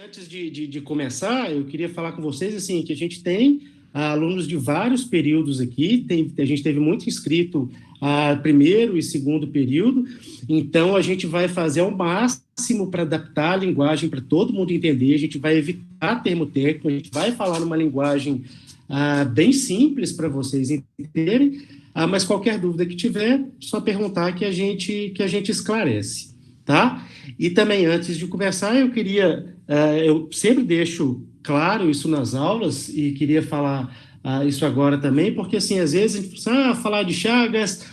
Antes de começar, eu queria falar com vocês assim, que a gente tem alunos de vários períodos aqui, a gente teve muito inscrito primeiro e segundo período, então a gente vai fazer ao máximo para adaptar a linguagem para todo mundo entender, a gente vai evitar termo técnico, a gente vai falar numa linguagem bem simples para vocês entenderem, mas qualquer dúvida que tiver, só perguntar que a gente esclarece, tá? E também, antes de conversar, eu sempre deixo claro isso nas aulas e queria falar isso agora também, porque, assim, às vezes a gente fala, falar de Chagas,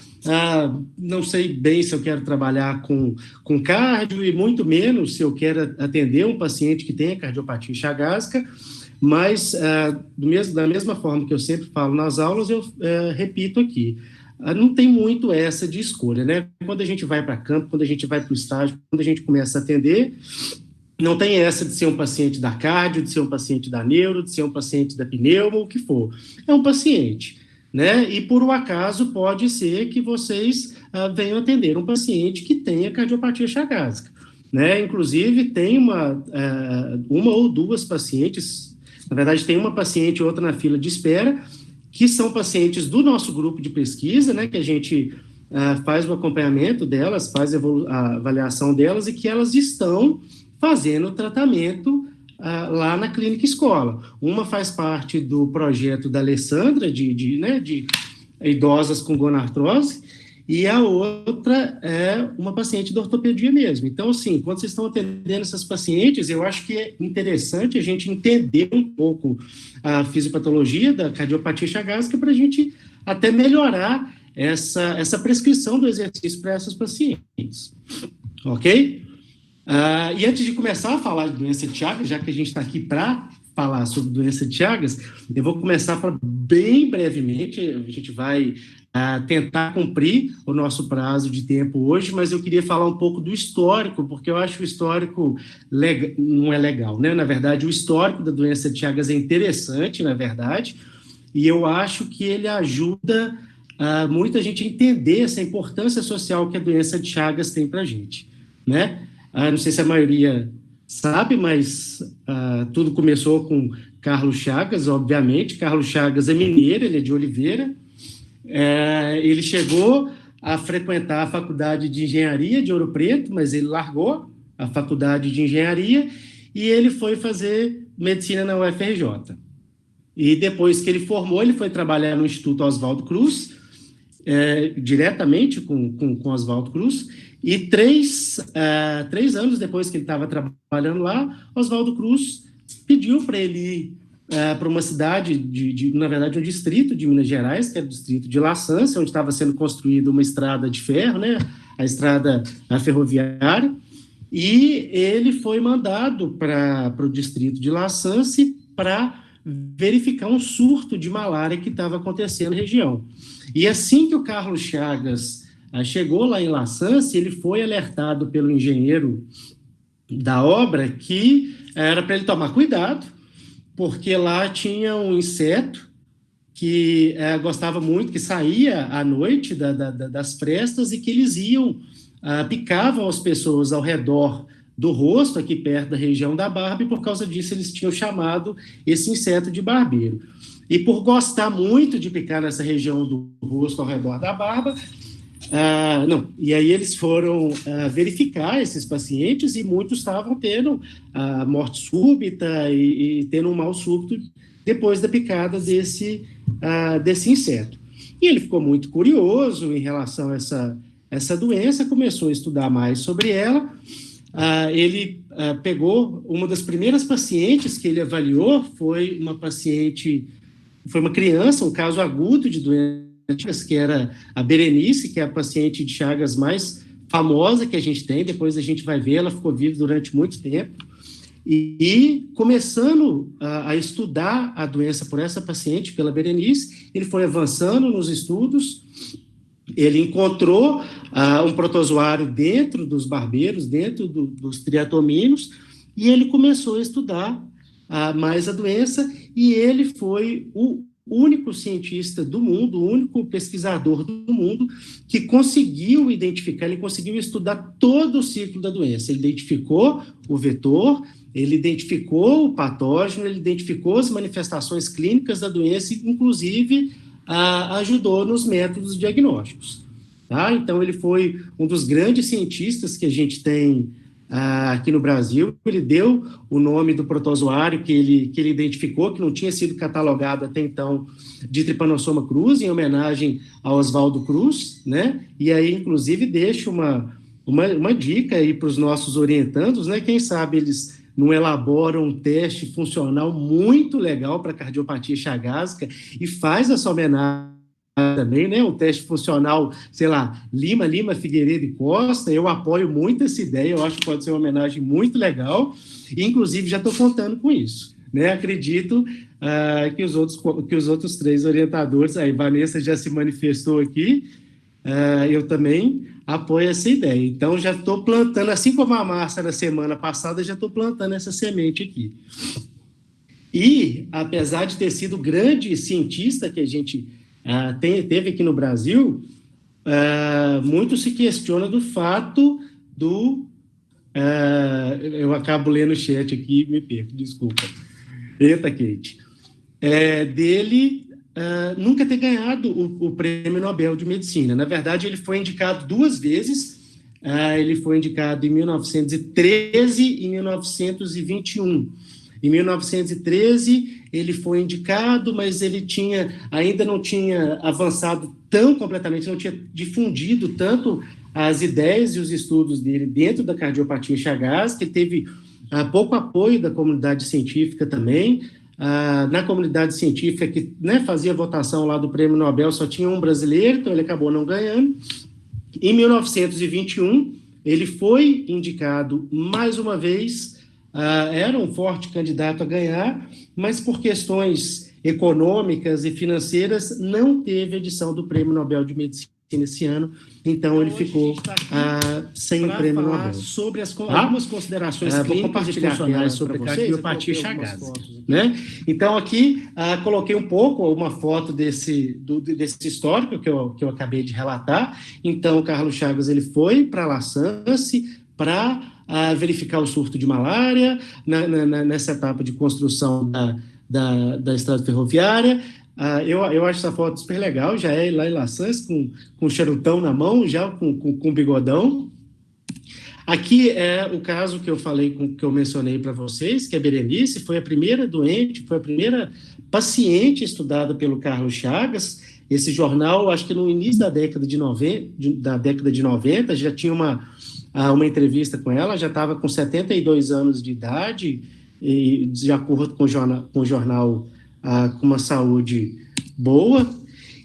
não sei bem se eu quero trabalhar com cardio e muito menos se eu quero atender um paciente que tenha cardiopatia chagásica, mas, da mesma forma que eu sempre falo nas aulas, eu repito aqui, não tem muito essa de escolha, né? Quando a gente vai para campo, quando a gente vai para o estágio, quando a gente começa a atender, não tem essa de ser um paciente da cardio, de ser um paciente da neuro, de ser um paciente da pneumo, o que for. É um paciente, né? E por um acaso pode ser que vocês venham atender um paciente que tenha cardiopatia chagásica, né? Inclusive, tem uma ou duas pacientes, na verdade, tem uma paciente e outra na fila de espera, que são pacientes do nosso grupo de pesquisa, né, que a gente faz o acompanhamento delas, faz a avaliação delas e que elas estão fazendo o tratamento lá na clínica escola. Uma faz parte do projeto da Alessandra, de idosas com gonartrose, e a outra é uma paciente da ortopedia mesmo. Então, assim, quando vocês estão atendendo essas pacientes, eu acho que é interessante a gente entender um pouco a fisiopatologia da cardiopatia chagásica para a gente até melhorar essa prescrição do exercício para essas pacientes. Ok? E antes de começar a falar de doença de Chagas, já que a gente está aqui para falar sobre doença de Chagas, eu vou começar a falar bem brevemente, a gente vai tentar cumprir o nosso prazo de tempo hoje, mas eu queria falar um pouco do histórico, porque eu acho que o histórico não é legal, né? Na verdade, o histórico da doença de Chagas é interessante, na verdade, e eu acho que ele ajuda muita gente a entender essa importância social que a doença de Chagas tem para a gente, né? Não sei se a maioria sabe, mas tudo começou com Carlos Chagas, obviamente. Carlos Chagas é mineiro, ele é de Oliveira. Ele chegou a frequentar a faculdade de engenharia de Ouro Preto, mas ele largou a faculdade de engenharia e ele foi fazer medicina na UFRJ. E depois que ele formou, ele foi trabalhar no Instituto Oswaldo Cruz, diretamente com Oswaldo Cruz, e três anos depois que ele estava trabalhando lá, Oswaldo Cruz pediu para ele ir para uma cidade, na verdade, um distrito de Minas Gerais, que é o distrito de La Sância, onde estava sendo construída uma estrada de ferro, né, a estrada ferroviária, e ele foi mandado para o distrito de La Sância para verificar um surto de malária que estava acontecendo na região. E assim que o Carlos Chagas chegou lá em La Sância, ele foi alertado pelo engenheiro da obra que era para ele tomar cuidado, porque lá tinha um inseto que gostava muito, que saía à noite das frestas e que eles picavam as pessoas ao redor do rosto, aqui perto da região da barba, e por causa disso eles tinham chamado esse inseto de barbeiro. E por gostar muito de picar nessa região do rosto ao redor da barba, e aí eles foram verificar esses pacientes e muitos estavam tendo morte súbita e tendo um mal súbito depois da picada desse inseto. E ele ficou muito curioso em relação a essa doença, começou a estudar mais sobre ela. Ele pegou uma das primeiras pacientes que ele avaliou, foi uma criança, um caso agudo de doença, que era a Berenice, que é a paciente de Chagas mais famosa que a gente tem, depois a gente vai ver, ela ficou viva durante muito tempo, e começando a estudar a doença por essa paciente, pela Berenice, ele foi avançando nos estudos, ele encontrou um protozoário dentro dos barbeiros, dentro dos triatominos, e ele começou a estudar mais a doença, e ele foi o único cientista do mundo, o único pesquisador do mundo que conseguiu identificar, ele conseguiu estudar todo o ciclo da doença. Ele identificou o vetor, ele identificou o patógeno, ele identificou as manifestações clínicas da doença e, inclusive, ajudou nos métodos diagnósticos. Tá? Então, ele foi um dos grandes cientistas que a gente tem aqui no Brasil. Ele deu o nome do protozoário que ele identificou, que não tinha sido catalogado até então, de Trypanosoma cruzi, em homenagem a Oswaldo Cruz, né? E aí, inclusive, deixo uma dica aí para os nossos orientandos, né? Quem sabe eles não elaboram um teste funcional muito legal para cardiopatia chagásica e faz essa homenagem também, né? Um teste funcional, sei lá, Lima, Figueiredo e Costa. Eu apoio muito essa ideia, eu acho que pode ser uma homenagem muito legal, e inclusive já estou contando com isso, né? Acredito que os outros 3 orientadores, aí Vanessa já se manifestou aqui, eu também apoio essa ideia. Então, já estou plantando, assim como a Márcia na semana passada, já estou plantando essa semente aqui. E, apesar de ter sido grande cientista que a gente teve aqui no Brasil, muito se questiona do fato do... eu acabo lendo o chat aqui e me perco, desculpa. Eita, Kate. Dele nunca ter ganhado o Prêmio Nobel de Medicina. Na verdade, ele foi indicado 2 vezes. Ele foi indicado em 1913 e 1921. Em 1913, ele foi indicado, mas ele ainda não tinha avançado tão completamente, não tinha difundido tanto as ideias e os estudos dele dentro da cardiopatia chagásica. Ele teve pouco apoio da comunidade científica também. Na comunidade científica, que, né, fazia votação lá do Prêmio Nobel, só tinha um brasileiro, então ele acabou não ganhando. Em 1921, ele foi indicado mais uma vez. Era um forte candidato a ganhar, mas por questões econômicas e financeiras não teve edição do Prêmio Nobel de Medicina esse ano, então ele ficou sem o Prêmio Nobel. Sobre algumas considerações clínicas e funcionais sobre a cardiopatia chagásica, né? Então aqui coloquei um pouco uma foto desse histórico que eu acabei de relatar. Então o Carlos Chagas ele foi para La Sance para verificar o surto de malária nessa etapa de construção da estrada ferroviária. Eu acho essa foto super legal, já é lá em La Sance, com charutão na mão, já com bigodão. Aqui é o caso que eu mencionei para vocês, que a Berenice foi a primeira doente, foi a primeira paciente estudada pelo Carlos Chagas. Esse jornal, acho que no início da década de 90, já tinha uma entrevista com ela, já estava com 72 anos de idade, e de acordo com o jornal, com uma saúde boa.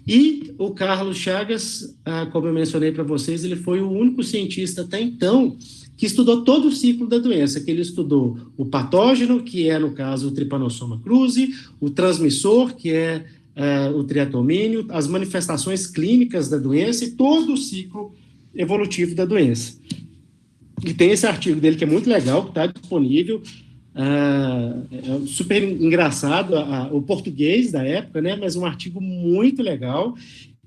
E o Carlos Chagas, como eu mencionei para vocês, ele foi o único cientista até então que estudou todo o ciclo da doença, que ele estudou o patógeno, que é, no caso, o Trypanosoma cruzi, o transmissor, que é o triatomínio, as manifestações clínicas da doença e todo o ciclo evolutivo da doença. E tem esse artigo dele que é muito legal, que está disponível, é super engraçado, o português da época, né, mas um artigo muito legal,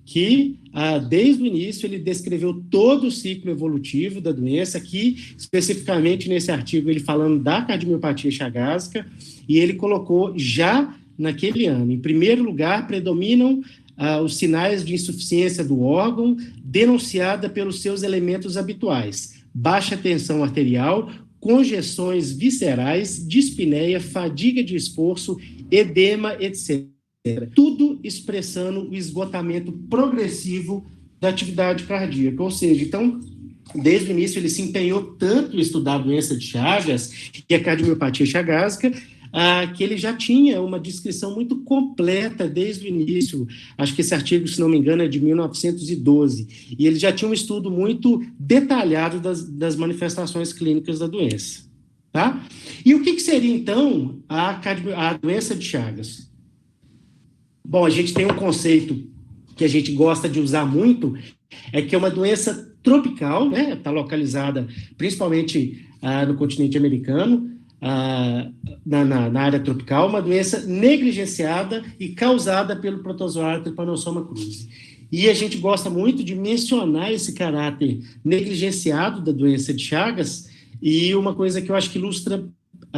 que desde o início ele descreveu todo o ciclo evolutivo da doença, aqui especificamente nesse artigo ele falando da cardiomiopatia chagásica, e ele colocou já naquele ano, em primeiro lugar, predominam os sinais de insuficiência do órgão, denunciada pelos seus elementos habituais: baixa tensão arterial, conjeções viscerais, dispneia, fadiga de esforço, edema, etc. Tudo expressando o esgotamento progressivo da atividade cardíaca. Ou seja, então, desde o início ele se empenhou tanto em estudar a doença de Chagas e a cardiomiopatia chagásica, que ele já tinha uma descrição muito completa desde o início. Acho que esse artigo, se não me engano, é de 1912, e ele já tinha um estudo muito detalhado das manifestações clínicas da doença. Tá? E o que seria, então, a doença de Chagas? Bom, a gente tem um conceito que a gente gosta de usar muito, é que é uma doença tropical, né? Está localizada principalmente no continente americano, na área tropical, uma doença negligenciada e causada pelo protozoário Trypanosoma cruzi. E a gente gosta muito de mencionar esse caráter negligenciado da doença de Chagas, e uma coisa que eu acho que ilustra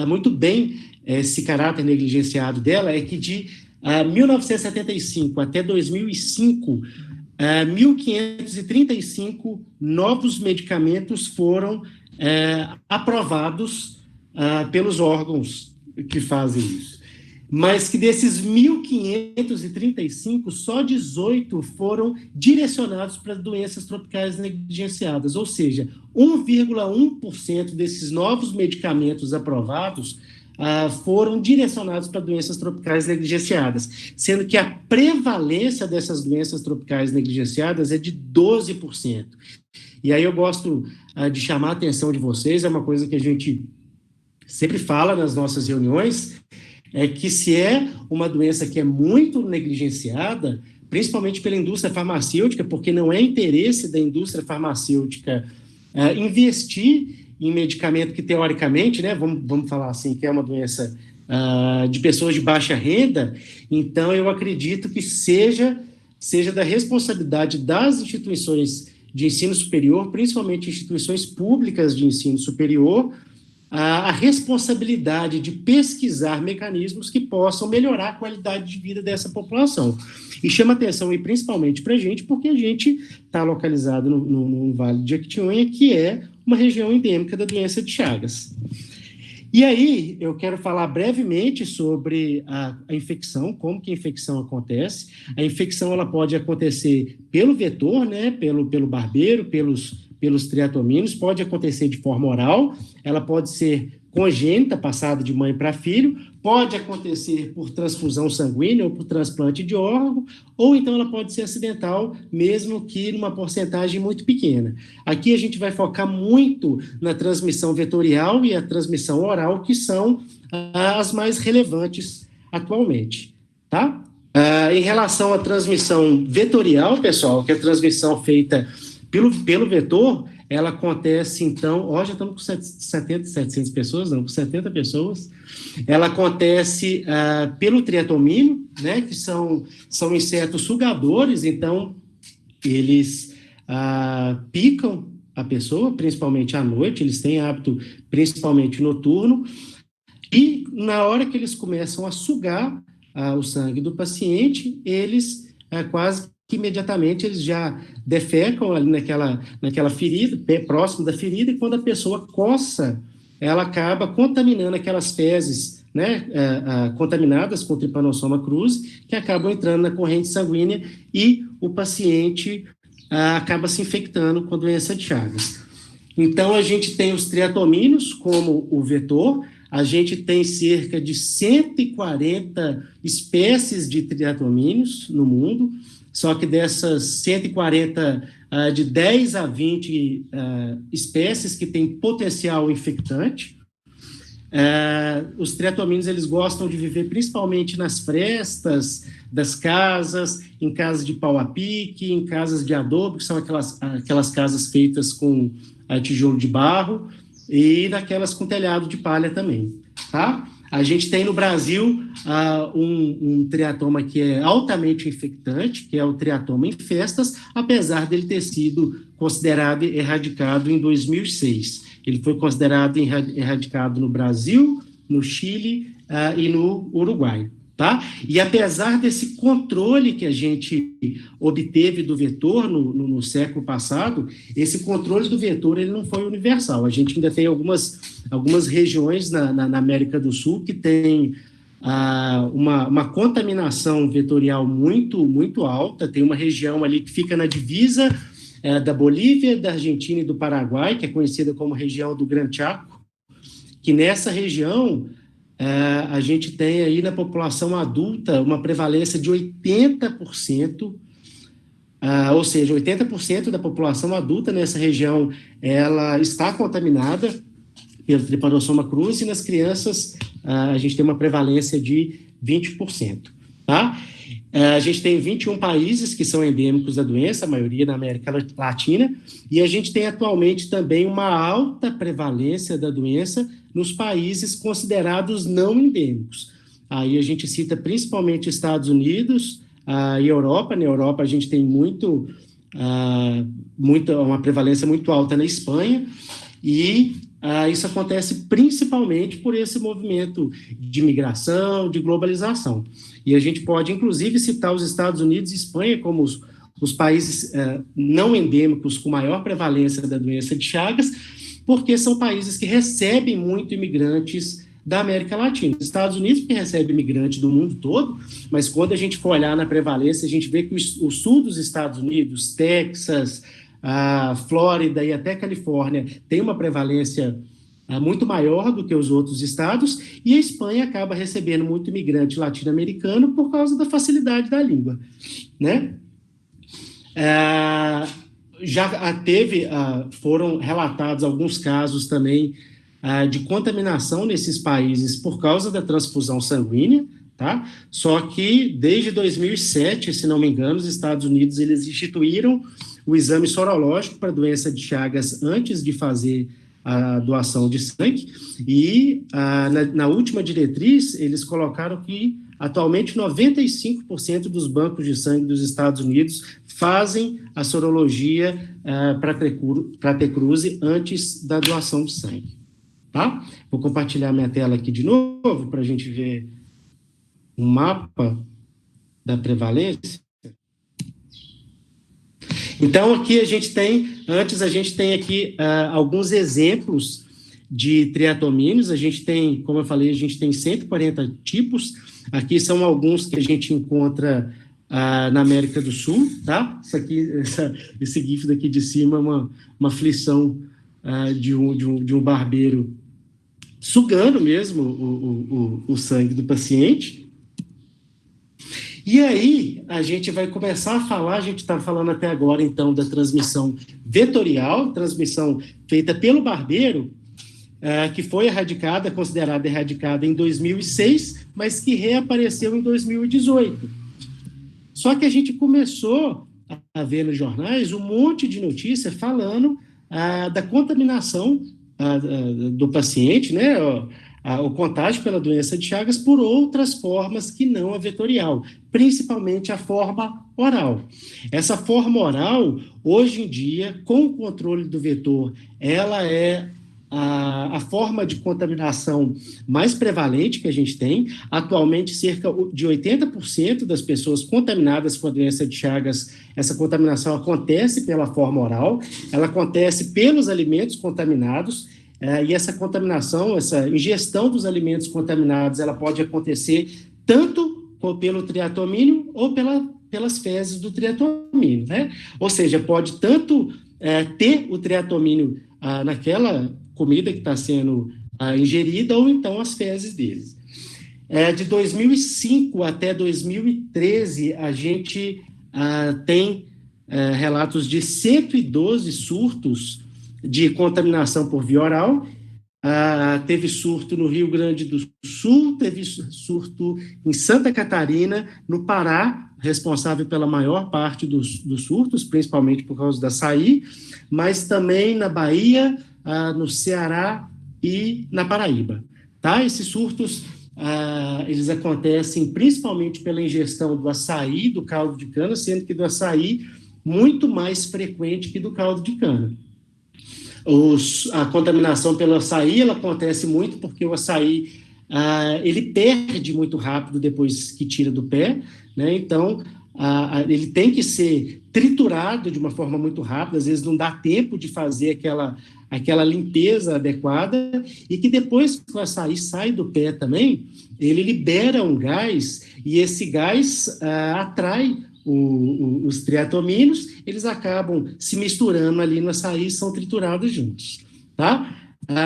muito bem esse caráter negligenciado dela é que de 1975 até 2005, 1.535 novos medicamentos foram aprovados pelos órgãos que fazem isso. Mas que desses 1.535, só 18 foram direcionados para doenças tropicais negligenciadas, ou seja, 1,1% desses novos medicamentos aprovados foram direcionados para doenças tropicais negligenciadas, sendo que a prevalência dessas doenças tropicais negligenciadas é de 12%. E aí eu gosto de chamar a atenção de vocês, é uma coisa que a gente sempre fala nas nossas reuniões, é que se é uma doença que é muito negligenciada, principalmente pela indústria farmacêutica, porque não é interesse da indústria farmacêutica investir em medicamento que, teoricamente, né, vamos falar assim, que é uma doença de pessoas de baixa renda, então eu acredito que seja da responsabilidade das instituições de ensino superior, principalmente instituições públicas de ensino superior, a responsabilidade de pesquisar mecanismos que possam melhorar a qualidade de vida dessa população. E chama atenção, e principalmente para a gente, porque a gente está localizado no Vale de Jequitinhonha, que é uma região endêmica da doença de Chagas. E aí, eu quero falar brevemente sobre a infecção, como que a infecção acontece. A infecção ela pode acontecer pelo vetor, né, pelo barbeiro, pelos triatomíneos, pode acontecer de forma oral, ela pode ser congênita, passada de mãe para filho, pode acontecer por transfusão sanguínea ou por transplante de órgão, ou então ela pode ser acidental, mesmo que numa porcentagem muito pequena. Aqui a gente vai focar muito na transmissão vetorial e a transmissão oral, que são as mais relevantes atualmente, tá? Em relação à transmissão vetorial, pessoal, que é a transmissão feita pelo vetor, ela acontece, então, já estamos com 700 pessoas, não, com 70 pessoas. Ela acontece pelo triatomínio, né, que são insetos sugadores, então, eles picam a pessoa, principalmente à noite, eles têm hábito principalmente noturno, e na hora que eles começam a sugar o sangue do paciente, eles quase que imediatamente eles já defecam ali naquela ferida, próximo da ferida, e quando a pessoa coça, ela acaba contaminando aquelas fezes, né, contaminadas com Trypanosoma cruzi, que acabam entrando na corrente sanguínea e o paciente acaba se infectando com a doença de Chagas. Então, a gente tem os triatomíneos como o vetor, a gente tem cerca de 140 espécies de triatomíneos no mundo, só que dessas 140, de 10 a 20 espécies que têm potencial infectante. Os triatomíneos, eles gostam de viver principalmente nas frestas das casas, em casas de pau a pique, em casas de adobe, que são aquelas casas feitas com tijolo de barro, e naquelas com telhado de palha também, tá? A gente tem no Brasil um triatoma que é altamente infectante, que é o triatoma infestas, apesar dele ter sido considerado erradicado em 2006. Ele foi considerado erradicado no Brasil, no Chile e no Uruguai. Tá? E apesar desse controle que a gente obteve do vetor no século passado, esse controle do vetor ele não foi universal. A gente ainda tem algumas regiões na América do Sul que tem uma contaminação vetorial muito, muito alta. Tem uma região ali que fica na divisa da Bolívia, da Argentina e do Paraguai, que é conhecida como região do Gran Chaco, que nessa região a gente tem aí na população adulta uma prevalência de 80%, ou seja, 80% da população adulta nessa região ela está contaminada pelo Trypanosoma cruzi, e nas crianças a gente tem uma prevalência de 20%. tá? A gente tem 21 países que são endêmicos da doença, a maioria na América Latina, e a gente tem atualmente também uma alta prevalência da doença nos países considerados não endêmicos. Aí a gente cita principalmente Estados Unidos e Europa. Na Europa a gente tem uma prevalência muito alta na Espanha, e isso acontece principalmente por esse movimento de migração, de globalização. E a gente pode, inclusive, citar os Estados Unidos e Espanha como os países não endêmicos com maior prevalência da doença de Chagas, porque são países que recebem muito imigrantes da América Latina. Os Estados Unidos que recebe imigrantes do mundo todo, mas quando a gente for olhar na prevalência, a gente vê que o sul dos Estados Unidos, Texas, a Flórida e até Califórnia tem uma prevalência muito maior do que os outros estados, e a Espanha acaba recebendo muito imigrante latino-americano por causa da facilidade da língua, né? Foram relatados alguns casos também de contaminação nesses países por causa da transfusão sanguínea, tá? Só que desde 2007, se não me engano, os Estados Unidos eles instituíram o exame sorológico para a doença de Chagas antes de fazer a doação de sangue, e na última diretriz eles colocaram que atualmente 95% dos bancos de sangue dos Estados Unidos fazem a sorologia para ter cruze antes da doação de sangue, tá? Vou compartilhar minha tela aqui de novo para a gente ver um mapa da prevalência. Então, aqui a gente tem aqui alguns exemplos de triatomínios. A gente tem, como eu falei, a gente tem 140 tipos. Aqui são alguns que a gente encontra na América do Sul, tá? Esse GIF daqui de cima é uma aflição de um barbeiro sugando mesmo o sangue do paciente. E aí, a gente vai começar a falar, a gente está falando até agora, então, da transmissão vetorial, transmissão feita pelo barbeiro, que foi considerada erradicada em 2006, mas que reapareceu em 2018. Só que a gente começou a ver nos jornais um monte de notícia falando da contaminação do paciente, né, o contágio pela doença de Chagas por outras formas que não a vetorial, principalmente a forma oral. Essa forma oral, hoje em dia, com o controle do vetor, ela é a forma de contaminação mais prevalente que a gente tem. Atualmente, cerca de 80% das pessoas contaminadas com a doença de Chagas, essa contaminação acontece pela forma oral, ela acontece pelos alimentos contaminados, e essa contaminação, essa ingestão dos alimentos contaminados, ela pode acontecer tanto pelo triatomínio ou pelas fezes do triatomínio, né? Ou seja, pode tanto ter o triatomínio naquela comida que está sendo ingerida, ou então as fezes deles. De 2005 até 2013, a gente tem relatos de 112 surtos de contaminação por via oral. Teve surto no Rio Grande do Sul, teve surto em Santa Catarina, no Pará, responsável pela maior parte dos surtos, principalmente por causa do açaí, mas também na Bahia, no Ceará e na Paraíba. Tá? Esses surtos, eles acontecem principalmente pela ingestão do açaí, do caldo de cana, sendo que do açaí muito mais frequente que do caldo de cana. A contaminação pelo açaí, ela acontece muito porque o açaí, ele perde muito rápido depois que tira do pé, né? Então, ele tem que ser triturado de uma forma muito rápida, às vezes não dá tempo de fazer aquela limpeza adequada, e que depois que o açaí sai do pé também, ele libera um gás, e esse gás atrai os triatomínios, eles acabam se misturando ali no açaí e são triturados juntos, tá?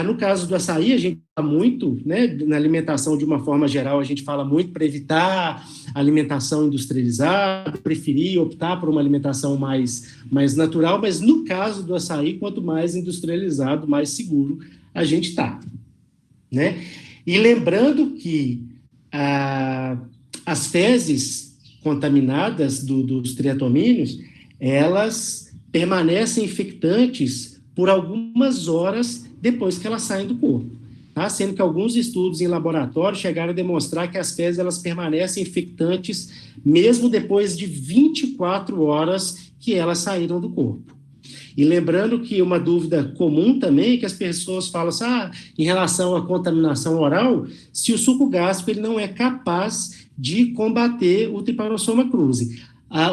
No caso do açaí, a gente fala muito, né, na alimentação de uma forma geral, a gente fala muito para evitar alimentação industrializada, preferir optar por uma alimentação mais natural, mas no caso do açaí, quanto mais industrializado, mais seguro a gente está, né? E lembrando que a as fezes contaminadas dos triatomíneos, elas permanecem infectantes por algumas horas depois que elas saem do corpo, tá? Sendo que alguns estudos em laboratório chegaram a demonstrar que as fezes elas permanecem infectantes mesmo depois de 24 horas que elas saíram do corpo. E lembrando que uma dúvida comum também é que as pessoas falam assim, em relação à contaminação oral, se o suco gástrico ele não é capaz de combater o Trypanosoma cruzi.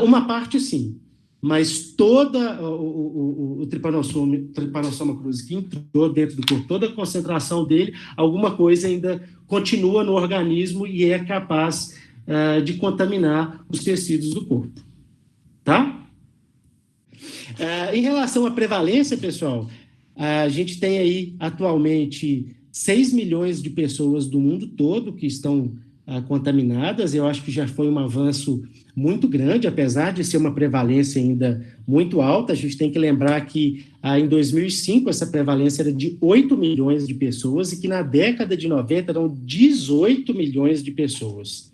Uma parte sim, mas toda o Trypanosoma cruzi que entrou dentro do corpo, toda a concentração dele, alguma coisa ainda continua no organismo e é capaz de contaminar os tecidos do corpo. Tá? Em relação à prevalência, pessoal, a gente tem aí atualmente 6 milhões de pessoas do mundo todo que estão contaminadas. Eu acho que já foi um avanço muito grande, apesar de ser uma prevalência ainda muito alta. A gente tem que lembrar que em 2005 essa prevalência era de 8 milhões de pessoas e que na década de 90 eram 18 milhões de pessoas.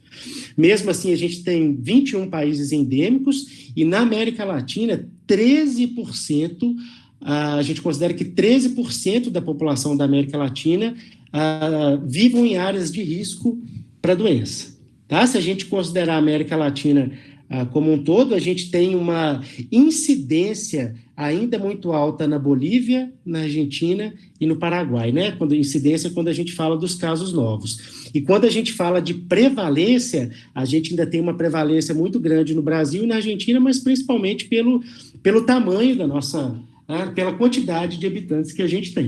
Mesmo assim, a gente tem 21 países endêmicos e na América Latina, 13%, a gente considera que 13% da população da América Latina vivam em áreas de risco para a doença. Tá? Se a gente considerar a América Latina como um todo, a gente tem uma incidência ainda muito alta na Bolívia, na Argentina e no Paraguai, né? Incidência quando a gente fala dos casos novos. E quando a gente fala de prevalência, a gente ainda tem uma prevalência muito grande no Brasil e na Argentina, mas principalmente pelo tamanho da nossa, pela quantidade de habitantes que a gente tem.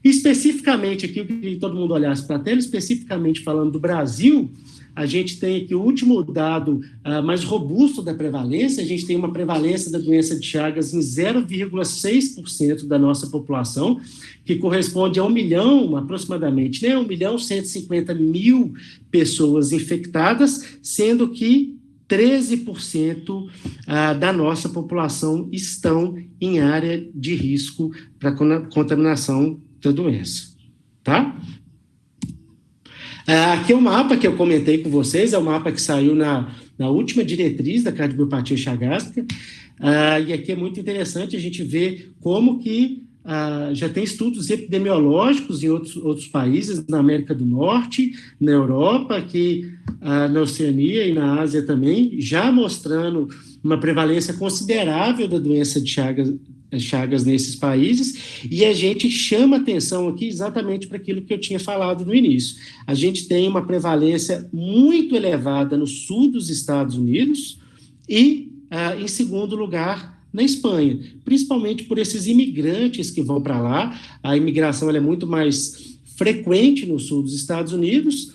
Especificamente aqui, eu queria que todo mundo olhasse para a tela, especificamente falando do Brasil, a gente tem aqui o último dado mais robusto da prevalência, a gente tem uma prevalência da doença de Chagas em 0,6% da nossa população, que corresponde a 1 milhão, aproximadamente, né? 1.150.000 pessoas infectadas, sendo que 13% da nossa população estão em área de risco para contaminação da doença, tá? Aqui é o mapa que eu comentei com vocês, é o mapa que saiu na última diretriz da cardiomiopatia chagástrica, e aqui é muito interessante a gente ver como que já tem estudos epidemiológicos em outros países, na América do Norte, na Europa, aqui na Oceania e na Ásia também, já mostrando uma prevalência considerável da doença de Chagas nesses países, e a gente chama atenção aqui exatamente para aquilo que eu tinha falado no início. A gente tem uma prevalência muito elevada no sul dos Estados Unidos e, em segundo lugar, na Espanha, principalmente por esses imigrantes que vão para lá. A imigração ela é muito mais frequente no sul dos Estados Unidos,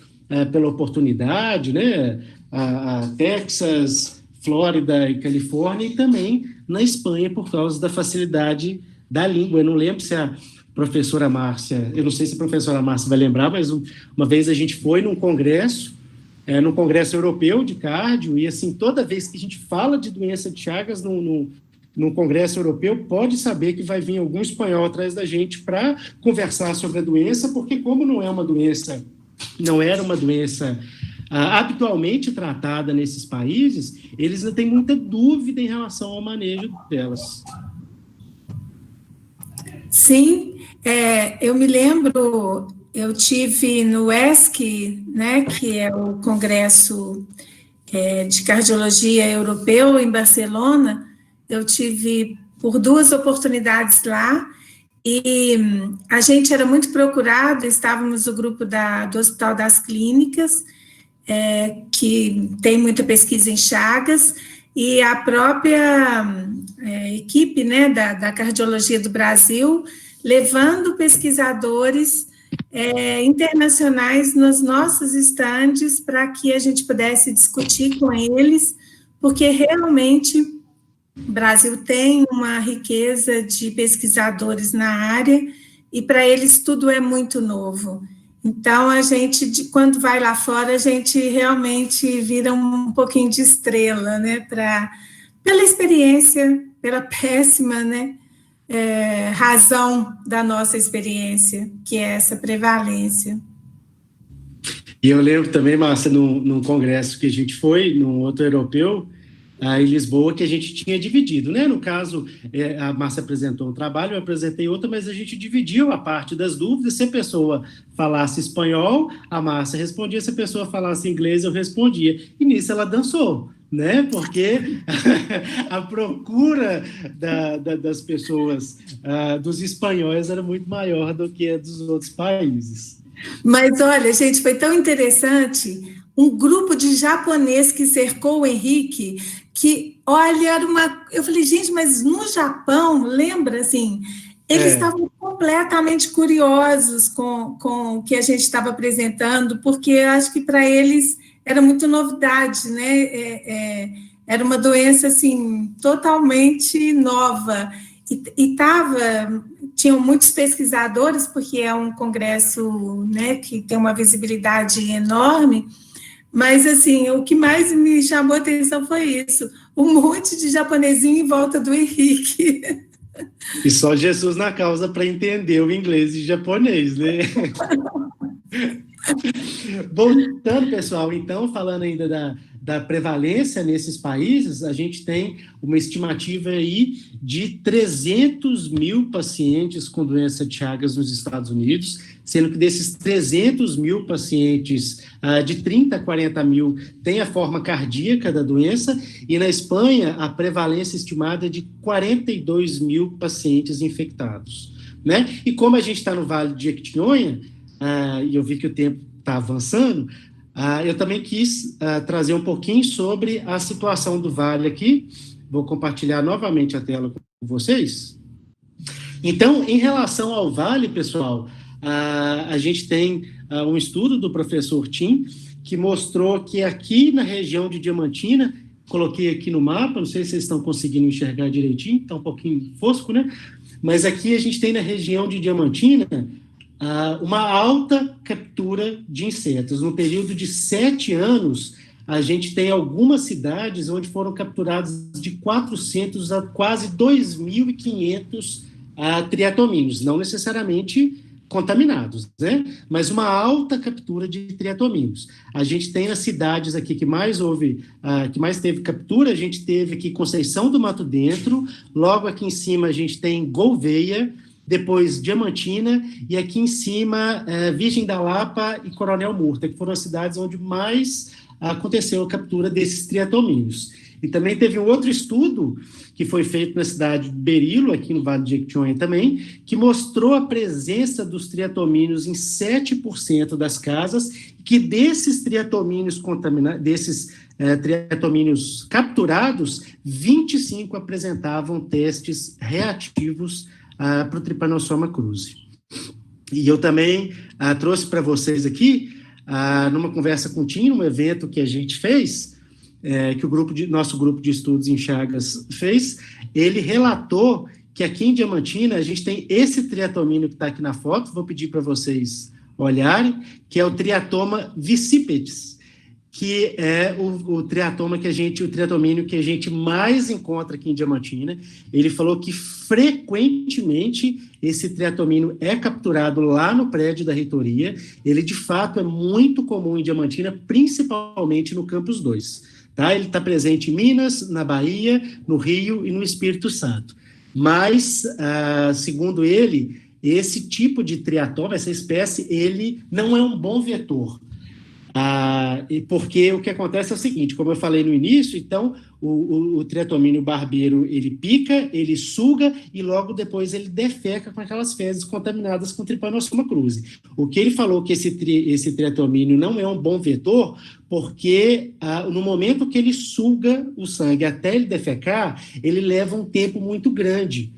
pela oportunidade, né? A Texas, Flórida e Califórnia, e também na Espanha por causa da facilidade da língua. Eu não lembro se a professora Márcia, eu não sei se a professora Márcia vai lembrar, mas uma vez a gente foi num congresso europeu de cardio, e assim, toda vez que a gente fala de doença de Chagas num congresso europeu, pode saber que vai vir algum espanhol atrás da gente para conversar sobre a doença, porque como não era uma doença habitualmente tratada nesses países, eles não têm muita dúvida em relação ao manejo delas. Sim, eu me lembro, eu tive no ESC, né, que é o Congresso de Cardiologia Europeu, em Barcelona. Eu tive por 2 oportunidades lá, e a gente era muito procurado, estávamos no grupo do Hospital das Clínicas, que tem muita pesquisa em Chagas, e a própria equipe, né, da Cardiologia do Brasil, levando pesquisadores internacionais nos nossos estandes para que a gente pudesse discutir com eles, porque realmente o Brasil tem uma riqueza de pesquisadores na área e para eles tudo é muito novo. Então, a gente, quando vai lá fora, a gente realmente vira um pouquinho de estrela, né, pela experiência, pela péssima, né, razão da nossa experiência, que é essa prevalência. E eu lembro também, Márcia, num congresso que a gente foi, num outro europeu, em Lisboa, que a gente tinha dividido, né? No caso, a Márcia apresentou um trabalho, eu apresentei outro, mas a gente dividiu a parte das dúvidas. Se a pessoa falasse espanhol, a Márcia respondia. Se a pessoa falasse inglês, eu respondia. E nisso ela dançou, né? Porque a procura das pessoas, dos espanhóis, era muito maior do que a dos outros países. Mas, olha, gente, foi tão interessante, um grupo de japonês que cercou o Henrique, que, olha, era uma... Eu falei, gente, mas no Japão, lembra, assim, eles estavam completamente curiosos com o que a gente estava apresentando, porque acho que para eles era muito novidade, né? Era uma doença, assim, totalmente nova. E tinham muitos pesquisadores, porque é um congresso, né, que tem uma visibilidade enorme, mas, assim, o que mais me chamou a atenção foi isso, um monte de japonesinho em volta do Henrique. E só Jesus na causa para entender o inglês e japonês, né? Voltando, pessoal, então, falando ainda da prevalência nesses países, a gente tem uma estimativa aí de 300 mil pacientes com doença de Chagas nos Estados Unidos, sendo que desses 300 mil pacientes, de 30 a 40 mil tem a forma cardíaca da doença, e na Espanha a prevalência estimada é de 42 mil pacientes infectados, né? E como a gente está no Vale de Jequitinhonha, e eu vi que o tempo está avançando, eu também quis trazer um pouquinho sobre a situação do Vale aqui. Vou compartilhar novamente a tela com vocês. Então, em relação ao Vale, pessoal, a gente tem um estudo do professor Tim, que mostrou que aqui na região de Diamantina, coloquei aqui no mapa, não sei se vocês estão conseguindo enxergar direitinho, está um pouquinho fosco, né? Mas aqui a gente tem na região de Diamantina uma alta captura de insetos. No período de 7 anos, a gente tem algumas cidades onde foram capturados de 400 a quase 2.500 triatomíneos, não necessariamente contaminados, né? Mas uma alta captura de triatomíneos. A gente tem as cidades aqui que mais teve captura, a gente teve aqui Conceição do Mato Dentro, logo aqui em cima a gente tem Gouveia, depois Diamantina, e aqui em cima Virgem da Lapa e Coronel Murta, que foram as cidades onde mais aconteceu a captura desses triatomíneos. E também teve um outro estudo que foi feito na cidade de Berilo, aqui no Vale de Jequitinhonha também, que mostrou a presença dos triatomíneos em 7% das casas, que desses triatomíneos triatomíneos capturados, 25 apresentavam testes reativos para o Trypanosoma cruzi. E eu também trouxe para vocês aqui, numa conversa com o Tim, um evento que a gente fez, que nosso grupo de estudos em Chagas fez, ele relatou que aqui em Diamantina a gente tem esse triatomínio que está aqui na foto, vou pedir para vocês olharem, que é o Triatoma viscipedes, que é o triatomínio que a gente mais encontra aqui em Diamantina. Ele falou que frequentemente esse triatomínio é capturado lá no prédio da reitoria. Ele, de fato, é muito comum em Diamantina, principalmente no Campus 2. Tá? Ele está presente em Minas, na Bahia, no Rio e no Espírito Santo. Mas, segundo ele, esse tipo de triatoma, essa espécie, ele não é um bom vetor. Porque o que acontece é o seguinte, como eu falei no início, então o triatomínio barbeiro, ele pica, ele suga e logo depois ele defeca com aquelas fezes contaminadas com Trypanosoma cruzi. O que ele falou que esse triatomínio não é um bom vetor, porque no momento que ele suga o sangue até ele defecar, ele leva um tempo muito grande.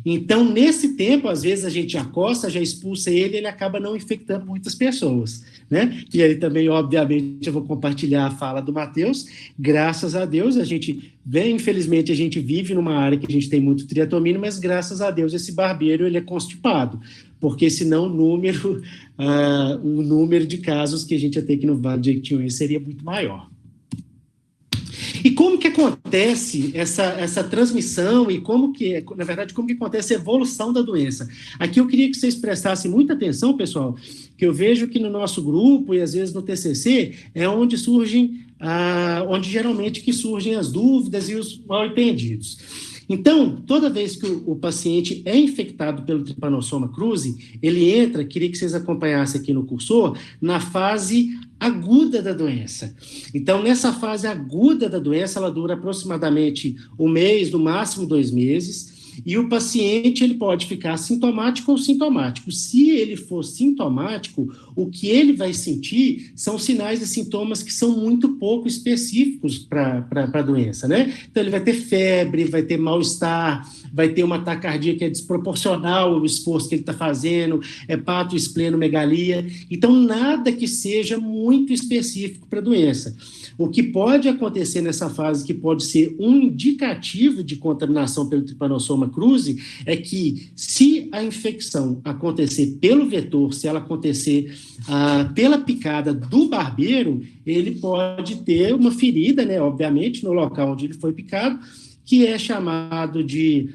Então, nesse tempo, às vezes a gente acosta, já expulsa ele acaba não infectando muitas pessoas, né? E aí também, obviamente, eu vou compartilhar a fala do Matheus. Graças a Deus, infelizmente, a gente vive numa área que a gente tem muito triatomínio, mas graças a Deus esse barbeiro, ele é constipado, porque senão o número de casos que a gente ia ter aqui no Vale de Jequitinhonha seria muito maior. E como que acontece essa transmissão e como que, na verdade, como que acontece a evolução da doença? Aqui eu queria que vocês prestassem muita atenção, pessoal, que eu vejo que no nosso grupo e às vezes no TCC é onde onde geralmente que surgem as dúvidas e os mal-entendidos. Então, toda vez que o paciente é infectado pelo Trypanosoma cruzi, ele entra, queria que vocês acompanhassem aqui no cursor, na fase aguda da doença. Então, nessa fase aguda da doença, ela dura aproximadamente 1 mês, no máximo 2 meses, e o paciente ele pode ficar sintomático ou sintomático. Se ele for sintomático, o que ele vai sentir são sinais e sintomas que são muito pouco específicos para a doença, né? Então, ele vai ter febre, vai ter mal-estar, vai ter uma taquicardia que é desproporcional ao esforço que ele está fazendo, hepatoesplenomegalia. Então, nada que seja muito específico para a doença. O que pode acontecer nessa fase, que pode ser um indicativo de contaminação pelo Trypanosoma cruzi, é que se a infecção acontecer pelo vetor, se ela acontecer pela picada do barbeiro, ele pode ter uma ferida, né, obviamente, no local onde ele foi picado, que é chamado de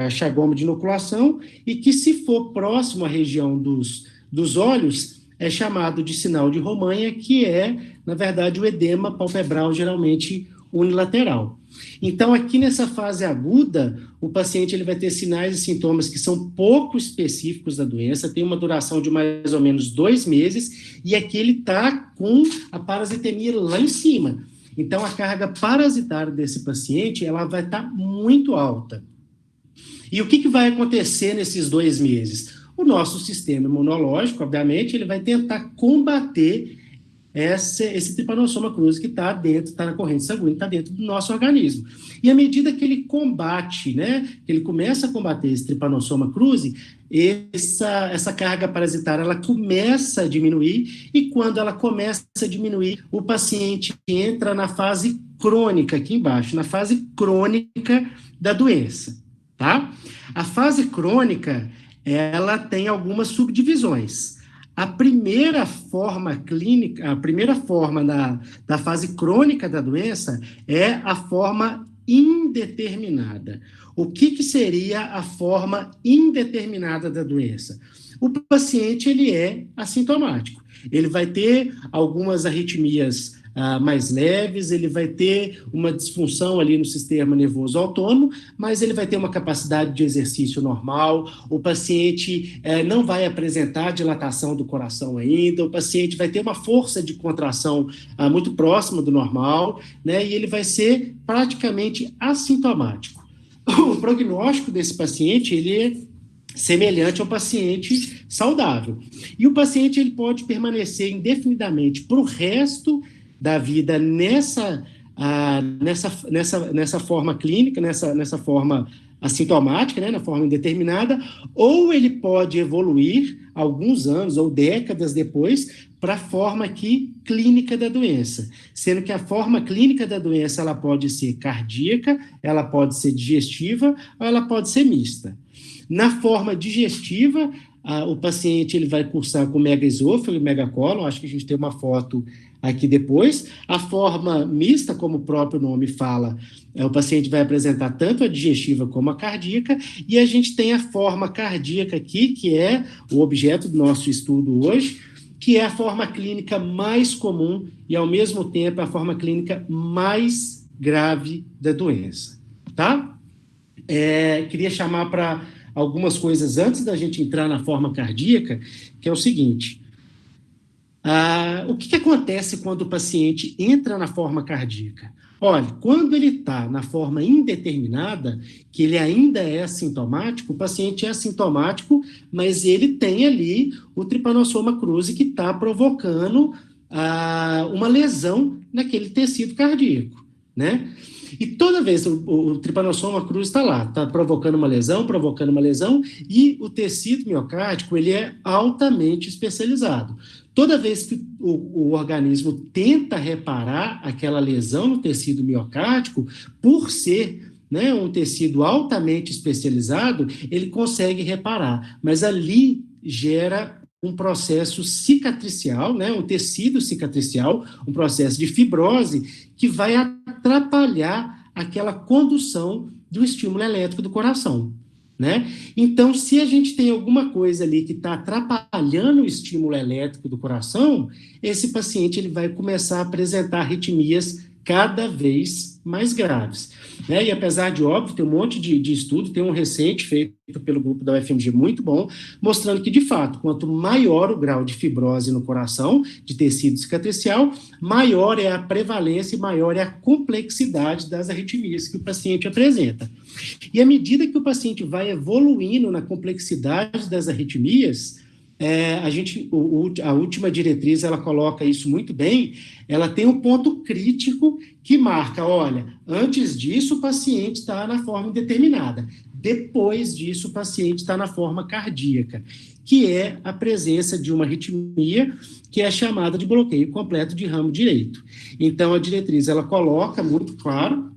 chagoma de inoculação, e que, se for próximo à região dos olhos, é chamado de sinal de Romanha, que é, na verdade, o edema palpebral, geralmente unilateral. Então, aqui nessa fase aguda, o paciente ele vai ter sinais e sintomas que são pouco específicos da doença, tem uma duração de mais ou menos 2 meses, e aqui ele está com a parasitemia lá em cima. Então, a carga parasitária desse paciente, ela vai estar muito alta. E o que vai acontecer nesses 2 meses? O nosso sistema imunológico, obviamente, ele vai tentar combater esse Trypanosoma cruzi que está na corrente sanguínea, está dentro do nosso organismo. E à medida que ele combate, né, que ele começa a combater esse Trypanosoma cruzi, essa carga parasitária, ela começa a diminuir, e quando ela começa a diminuir, o paciente entra na fase crônica, aqui embaixo, na fase crônica da doença, tá? A fase crônica, ela tem algumas subdivisões. A primeira forma clínica, a primeira forma da fase crônica da doença é a forma indeterminada. O que seria a forma indeterminada da doença? O paciente, ele é assintomático. Ele vai ter algumas arritmias mais leves, ele vai ter uma disfunção ali no sistema nervoso autônomo, mas ele vai ter uma capacidade de exercício normal, o paciente não vai apresentar dilatação do coração ainda, o paciente vai ter uma força de contração muito próxima do normal, né, e ele vai ser praticamente assintomático. O prognóstico desse paciente, ele é semelhante ao paciente saudável. E o paciente, ele pode permanecer indefinidamente para o resto da vida nessa forma clínica, nessa forma assintomática, né, na forma indeterminada, ou ele pode evoluir alguns anos ou décadas depois para a forma aqui clínica da doença, sendo que a forma clínica da doença ela pode ser cardíaca, ela pode ser digestiva ou ela pode ser mista. Na forma digestiva, o paciente ele vai cursar com megaesôfago e megacólon, acho que a gente tem uma foto aqui depois. A forma mista, como o próprio nome fala, o paciente vai apresentar tanto a digestiva como a cardíaca, e a gente tem a forma cardíaca aqui, que é o objeto do nosso estudo hoje, que é a forma clínica mais comum e, ao mesmo tempo, a forma clínica mais grave da doença, tá? Queria chamar para algumas coisas antes da gente entrar na forma cardíaca, que é o seguinte: o que acontece quando o paciente entra na forma cardíaca? Olha, quando ele está na forma indeterminada, que ele ainda é assintomático, o paciente é assintomático, mas ele tem ali o Trypanosoma cruzi que está provocando uma lesão naquele tecido cardíaco, né? E toda vez o Trypanosoma cruzi está lá, está provocando uma lesão, e o tecido miocárdico, ele é altamente especializado. Toda vez que o organismo tenta reparar aquela lesão no tecido miocárdico, por ser, né, um tecido altamente especializado, ele consegue reparar, mas ali gera um processo cicatricial, né, um tecido cicatricial, um processo de fibrose que vai atrapalhar aquela condução do estímulo elétrico do coração, né? Então, se a gente tem alguma coisa ali que está atrapalhando o estímulo elétrico do coração, esse paciente ele vai começar a apresentar arritmias cada vez mais graves, né? E apesar de óbvio, tem um monte de estudo, tem um recente feito pelo grupo da UFMG muito bom, mostrando que, de fato, quanto maior o grau de fibrose no coração, de tecido cicatricial, maior é a prevalência e maior é a complexidade das arritmias que o paciente apresenta. E à medida que o paciente vai evoluindo na complexidade das arritmias, a última diretriz, ela coloca isso muito bem, ela tem um ponto crítico que marca, olha, antes disso o paciente está na forma indeterminada, depois disso o paciente está na forma cardíaca, que é a presença de uma arritmia que é chamada de bloqueio completo de ramo direito. Então, a diretriz, ela coloca muito claro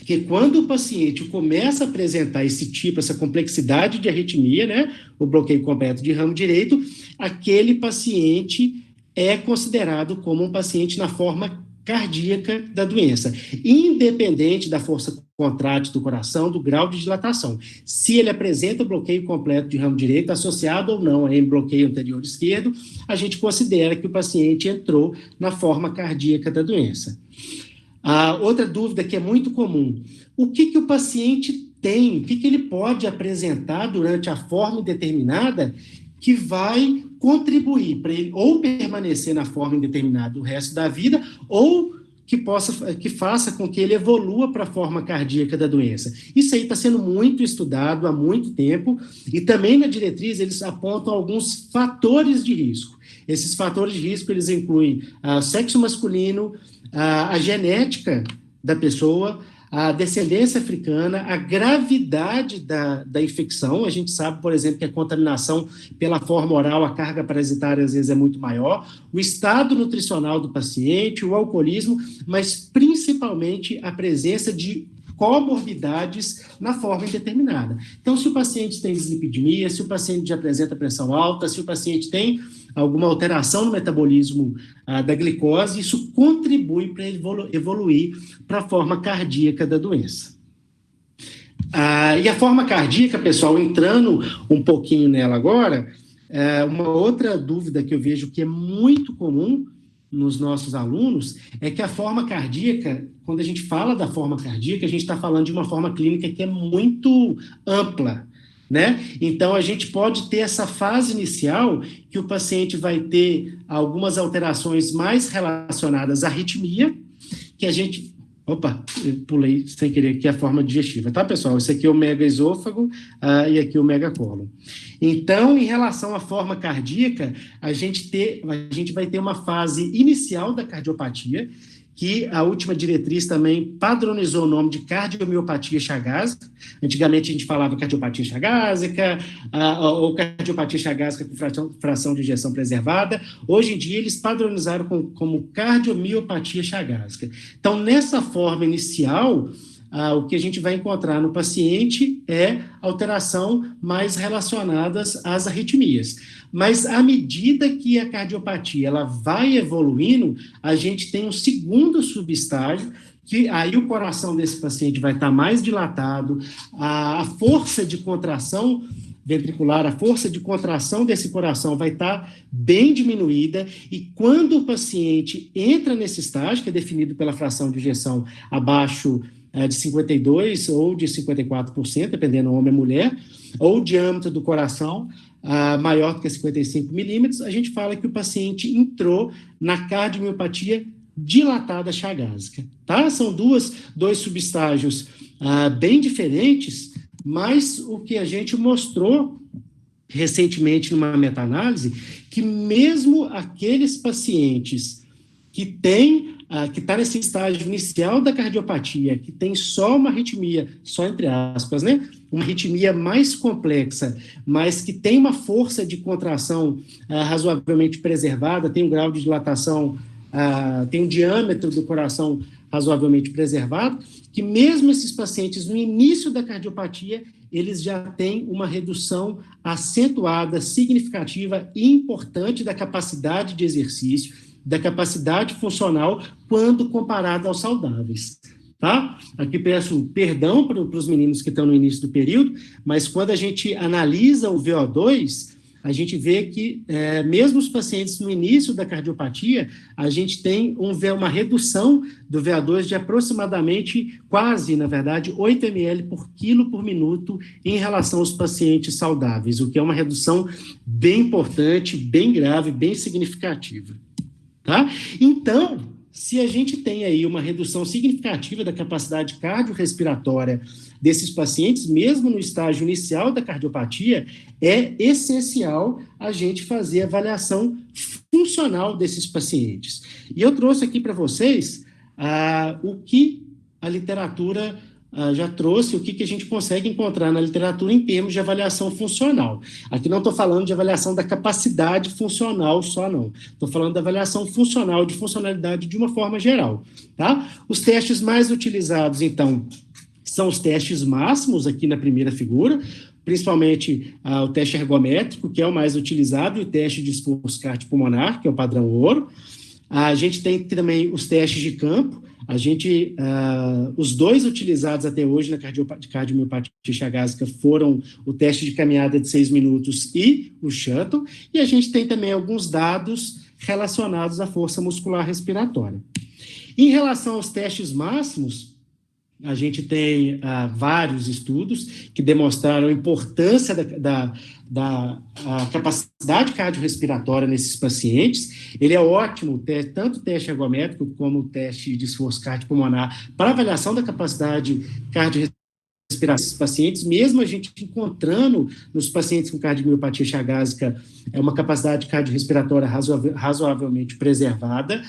que quando o paciente começa a apresentar esse tipo, essa complexidade de arritmia, né, o bloqueio completo de ramo direito, aquele paciente é considerado como um paciente na forma cardíaca da doença, independente da força contrátil do coração, do grau de dilatação. Se ele apresenta bloqueio completo de ramo direito, associado ou não a bloqueio anterior esquerdo, a gente considera que o paciente entrou na forma cardíaca da doença. A outra dúvida que é muito comum, o que o paciente tem, o que ele pode apresentar durante a forma indeterminada que vai contribuir para ele ou permanecer na forma indeterminada o resto da vida, ou que faça com que ele evolua para a forma cardíaca da doença. Isso aí está sendo muito estudado há muito tempo, e também na diretriz eles apontam alguns fatores de risco. Esses fatores de risco, eles incluem o sexo masculino, a genética da pessoa, a descendência africana, a gravidade da infecção. A gente sabe, por exemplo, que a contaminação pela forma oral, a carga parasitária às vezes é muito maior, o estado nutricional do paciente, o alcoolismo, mas principalmente a presença de comorbidades na forma indeterminada. Então, se o paciente tem dislipidemia, se o paciente apresenta pressão alta, se o paciente tem alguma alteração no metabolismo da glicose, isso contribui para ele evoluir para a forma cardíaca da doença. E a forma cardíaca, pessoal, entrando um pouquinho nela agora, uma outra dúvida que eu vejo que é muito comum nos nossos alunos é que a forma cardíaca, quando a gente fala da forma cardíaca, a gente está falando de uma forma clínica que é muito ampla, né? Então, a gente pode ter essa fase inicial que o paciente vai ter algumas alterações mais relacionadas à arritmia, que a gente... Opa, eu pulei sem querer aqui a forma digestiva, tá, pessoal? Isso aqui é o megaesôfago e aqui o megacólon. Então, em relação à forma cardíaca, a gente vai ter uma fase inicial da cardiopatia, que a última diretriz também padronizou o nome de cardiomiopatia chagásica. Antigamente a gente falava cardiopatia chagásica, ou cardiopatia chagásica com fração de ejeção preservada. Hoje em dia eles padronizaram como cardiomiopatia chagásica. Então, nessa forma inicial, o que a gente vai encontrar no paciente é alteração mais relacionadas às arritmias. Mas, à medida que a cardiopatia ela vai evoluindo, a gente tem um segundo subestágio, que aí o coração desse paciente vai estar mais dilatado, a força de contração ventricular, a força de contração desse coração vai estar bem diminuída, e quando o paciente entra nesse estágio, que é definido pela fração de ejeção abaixo de 52% ou de 54%, dependendo do homem ou mulher, ou o diâmetro do coração maior do que 55 milímetros, a gente fala que o paciente entrou na cardiomiopatia dilatada chagásica, tá? São dois subestágios bem diferentes, mas o que a gente mostrou recentemente numa meta-análise, que mesmo aqueles pacientes que está nesse estágio inicial da cardiopatia, que tem só uma arritmia, só entre aspas, né? Uma arritmia mais complexa, mas que tem uma força de contração razoavelmente preservada, tem um grau de dilatação, tem um diâmetro do coração razoavelmente preservado, que mesmo esses pacientes, no início da cardiopatia, eles já têm uma redução acentuada, significativa e importante da capacidade de exercício, da capacidade funcional, quando comparado aos saudáveis. tá? Aqui peço perdão para os meninos que estão no início do período, mas quando a gente analisa o VO2, a gente vê que, mesmo os pacientes no início da cardiopatia, a gente tem uma redução do VO2 de aproximadamente, quase, na verdade, 8 ml por quilo por minuto em relação aos pacientes saudáveis, o que é uma redução bem importante, bem grave, bem significativa. Tá? Então, se a gente tem aí uma redução significativa da capacidade cardiorrespiratória desses pacientes, mesmo no estágio inicial da cardiopatia, é essencial a gente fazer a avaliação funcional desses pacientes. E eu trouxe aqui para vocês o que a literatura já trouxe, o que a gente consegue encontrar na literatura em termos de avaliação funcional. Aqui não estou falando de avaliação da capacidade funcional só, não. Estou falando da avaliação funcional, de funcionalidade de uma forma geral, tá? Os testes mais utilizados, então, são os testes máximos aqui na primeira figura, principalmente o teste ergométrico, que é o mais utilizado, e o teste de esforço cardiopulmonar, que é o padrão ouro. A gente tem também os testes de campo. Os dois utilizados até hoje na cardiomiopatia chagásica foram o teste de caminhada de 6 minutos e o shuttle, e a gente tem também alguns dados relacionados à força muscular respiratória. Em relação aos testes máximos, a gente tem vários estudos que demonstraram a importância da capacidade cardiorrespiratória nesses pacientes. Ele é ótimo, tanto o teste ergométrico como o teste de esforço cardiopulmonar, para avaliação da capacidade cardiorrespiratória desses pacientes, mesmo a gente encontrando nos pacientes com cardiomiopatia chagásica uma capacidade cardiorrespiratória razoavelmente preservada.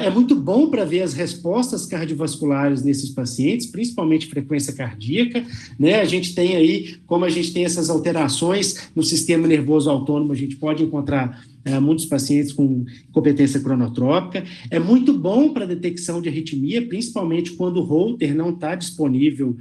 É muito bom para ver as respostas cardiovasculares nesses pacientes, principalmente frequência cardíaca, né? A gente tem aí, como a gente tem essas alterações no sistema nervoso autônomo, a gente pode encontrar muitos pacientes com competência cronotrópica. É muito bom para detecção de arritmia, principalmente quando o Holter não está disponível.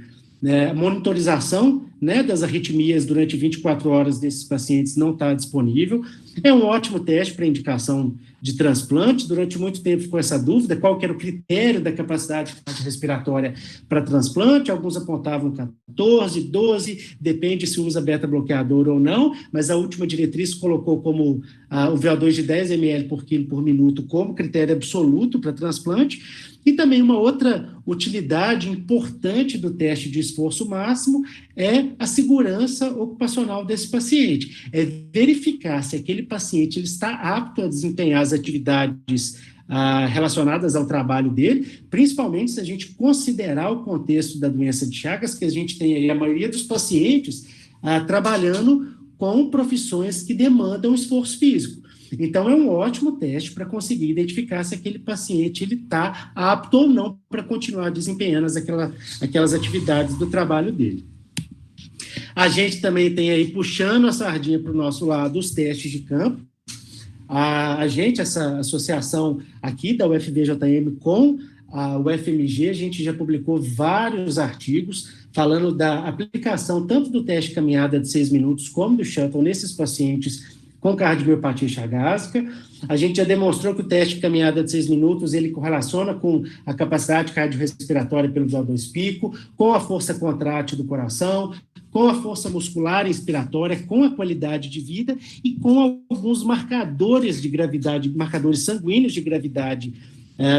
Monitorização, né, das arritmias durante 24 horas desses pacientes não está disponível. É um ótimo teste para indicação de transplante. Durante muito tempo ficou essa dúvida, qual que era o critério da capacidade respiratória para transplante. Alguns apontavam 14, 12, depende se usa beta-bloqueador ou não, mas a última diretriz colocou como o VO2 de 10 ml por quilo por minuto como critério absoluto para transplante. E também uma outra utilidade importante do teste de esforço máximo é a segurança ocupacional desse paciente. É verificar se aquele paciente ele está apto a desempenhar as atividades relacionadas ao trabalho dele, principalmente se a gente considerar o contexto da doença de Chagas, que a gente tem aí a maioria dos pacientes trabalhando com profissões que demandam esforço físico. Então, é um ótimo teste para conseguir identificar se aquele paciente está apto ou não para continuar desempenhando aquelas atividades do trabalho dele. A gente também tem aí, puxando a sardinha para o nosso lado, os testes de campo. Essa associação aqui da UFVJM com a UFMG, a gente já publicou vários artigos falando da aplicação tanto do teste caminhada de 6 minutos como do shuttle nesses pacientes com cardiomiopatia chagásica. A gente já demonstrou que o teste de caminhada de 6 minutos, ele correlaciona com a capacidade cardiorrespiratória pelo VO2 pico, com a força contrátil do coração, com a força muscular inspiratória, com a qualidade de vida e com alguns marcadores de gravidade, marcadores sanguíneos de gravidade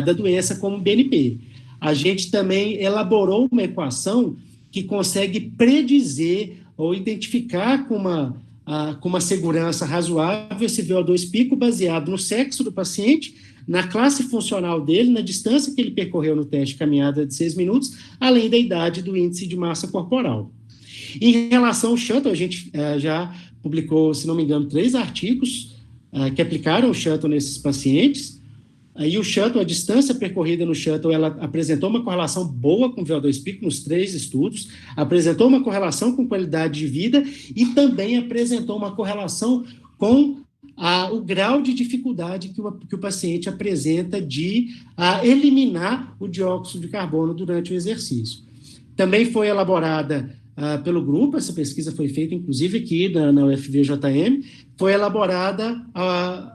da doença, como o BNP. A gente também elaborou uma equação que consegue predizer ou identificar com uma segurança razoável esse VO2 pico baseado no sexo do paciente, na classe funcional dele, na distância que ele percorreu no teste de caminhada de 6 minutos, além da idade do índice de massa corporal. Em relação ao shuttle, a gente já publicou, se não me engano, 3 artigos que aplicaram o shuttle nesses pacientes. E o shuttle, a distância percorrida no shuttle, ela apresentou uma correlação boa com o VO2 pico nos 3 estudos, apresentou uma correlação com qualidade de vida e também apresentou uma correlação com o grau de dificuldade que o paciente apresenta de eliminar o dióxido de carbono durante o exercício. Também foi elaborada pelo grupo, essa pesquisa foi feita inclusive aqui na UFVJM, foi elaborada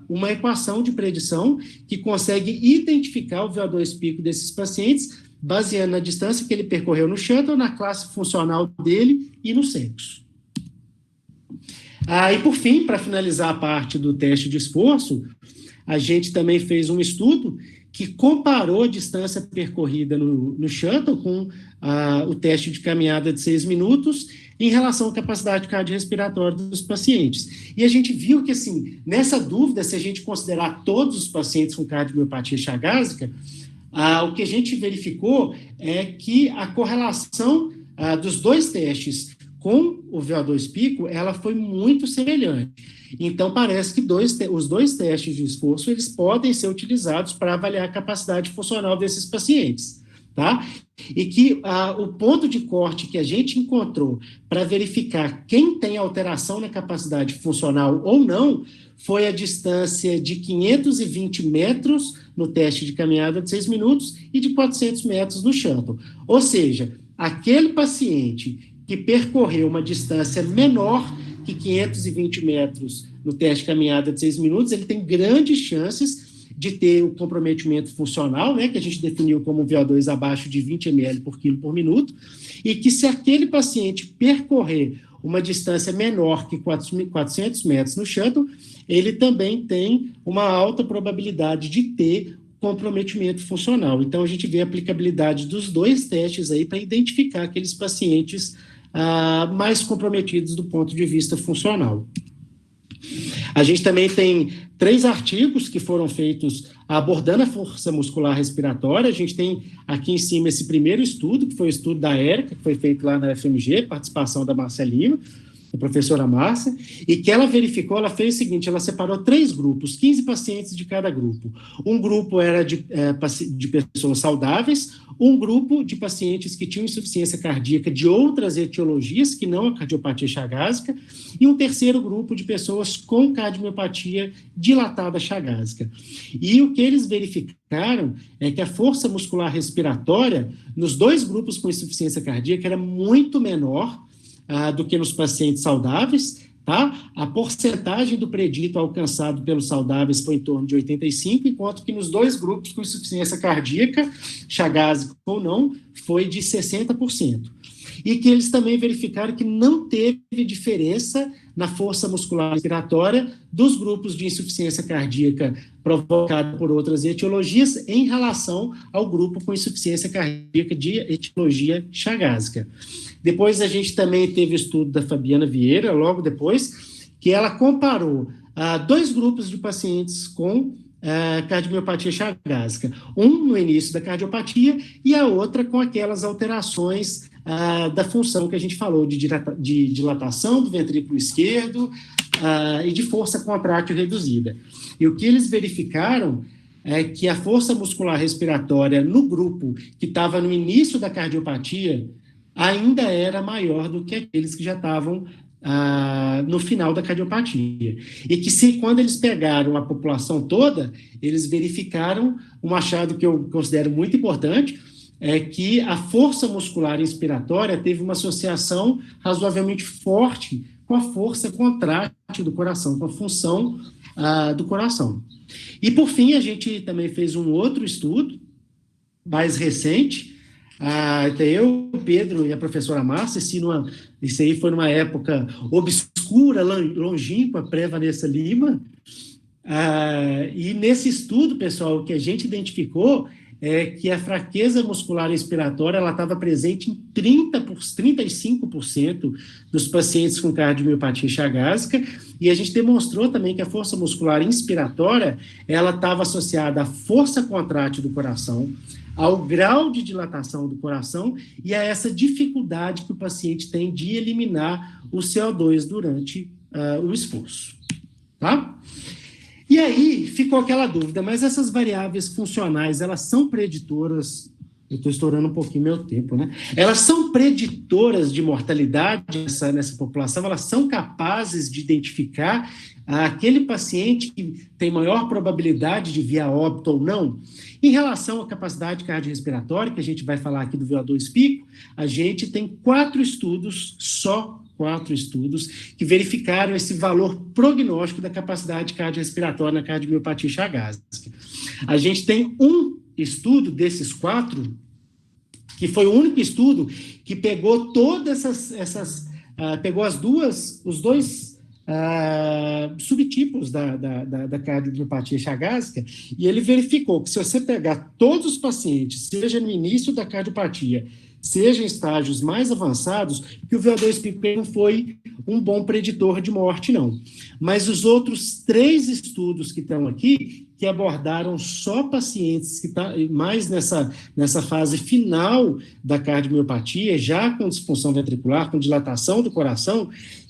uma equação de predição que consegue identificar o VO2 pico desses pacientes baseando na distância que ele percorreu no shuttle, na classe funcional dele e no sexo. E por fim, para finalizar a parte do teste de esforço, a gente também fez um estudo que comparou a distância percorrida no shuttle com o teste de caminhada de 6 minutos em relação à capacidade cardiorrespiratória dos pacientes. E a gente viu que, assim, nessa dúvida, se a gente considerar todos os pacientes com cardiomiopatia chagásica, o que a gente verificou é que a correlação dos dois testes com o VO2 pico, ela foi muito semelhante. Então, parece que os dois testes de esforço, eles podem ser utilizados para avaliar a capacidade funcional desses pacientes, tá? E que o ponto de corte que a gente encontrou para verificar quem tem alteração na capacidade funcional ou não, foi a distância de 520 metros no teste de caminhada de 6 minutos e de 400 metros no shuttle. Ou seja, aquele paciente que percorreu uma distância menor que 520 metros no teste de caminhada de 6 minutos, ele tem grandes chances de ter o comprometimento funcional, né, que a gente definiu como VO2 abaixo de 20 ml por quilo por minuto, e que se aquele paciente percorrer uma distância menor que 400 metros no shuttle, ele também tem uma alta probabilidade de ter comprometimento funcional. Então, a gente vê a aplicabilidade dos dois testes aí para identificar aqueles pacientes mais comprometidos do ponto de vista funcional. A gente também tem 3 artigos que foram feitos abordando a força muscular respiratória. A gente tem aqui em cima esse primeiro estudo, que foi o estudo da Érica, que foi feito lá na FMG, participação da Márcia Lima, a professora Márcia, e que ela verificou, ela fez o seguinte, ela separou 3 grupos, 15 pacientes de cada grupo. Um grupo era de pessoas saudáveis, um grupo de pacientes que tinham insuficiência cardíaca de outras etiologias, que não a cardiopatia chagásica, e um terceiro grupo de pessoas com cardiomiopatia dilatada chagásica. E o que eles verificaram é que a força muscular respiratória, nos 2 grupos com insuficiência cardíaca, era muito menor do que nos pacientes saudáveis, tá? A porcentagem do predito alcançado pelos saudáveis foi em torno de 85%, enquanto que nos 2 grupos com insuficiência cardíaca, chagásica ou não, foi de 60%. E que eles também verificaram que não teve diferença na força muscular respiratória dos grupos de insuficiência cardíaca provocada por outras etiologias em relação ao grupo com insuficiência cardíaca de etiologia chagásica. Depois a gente também teve o estudo da Fabiana Vieira, logo depois, que ela comparou 2 grupos de pacientes com cardiomiopatia chagásica. Um no início da cardiopatia e a outra com aquelas alterações da função que a gente falou, de dilatação do ventrículo esquerdo e de força contrátil reduzida. E o que eles verificaram é que a força muscular respiratória no grupo que estava no início da cardiopatia ainda era maior do que aqueles que já estavam no final da cardiopatia. E que quando eles pegaram a população toda, eles verificaram um achado que eu considero muito importante, é que a força muscular inspiratória teve uma associação razoavelmente forte com a força contrátil do coração, com a função do coração. E, por fim, a gente também fez um outro estudo, mais recente, eu, o Pedro e a professora Márcia, isso aí foi numa época obscura, longínqua, pré-Vanessa Lima, e nesse estudo, pessoal, o que a gente identificou é que a fraqueza muscular respiratória ela estava presente em 35% dos pacientes com cardiomiopatia chagásica, e a gente demonstrou também que a força muscular inspiratória ela estava associada à força contrátil do coração, ao grau de dilatação do coração e a essa dificuldade que o paciente tem de eliminar o CO2 durante o esforço. Tá? E aí ficou aquela dúvida, mas essas variáveis funcionais, elas são preditoras, eu estou estourando um pouquinho meu tempo, né? Elas são preditoras de mortalidade nessa população, elas são capazes de identificar aquele paciente que tem maior probabilidade de vir a óbito ou não? Em relação à capacidade cardiorrespiratória, que a gente vai falar aqui do VO2 pico, a gente tem 4 estudos, só 4 estudos, que verificaram esse valor prognóstico da capacidade cardiorrespiratória na cardiomiopatia chagásica. A gente tem um estudo desses 4, que foi o único estudo que pegou todas pegou os dois subtipos da cardiomiopatia chagásica, e ele verificou que se você pegar todos os pacientes, seja no início da cardiopatia, seja em estágios mais avançados, que o VO2 pico não foi um bom preditor de morte, não. Mas os outros 3 estudos que estão aqui, que abordaram só pacientes que estão mais nessa fase final da cardiomiopatia, já com disfunção ventricular, com dilatação do coração,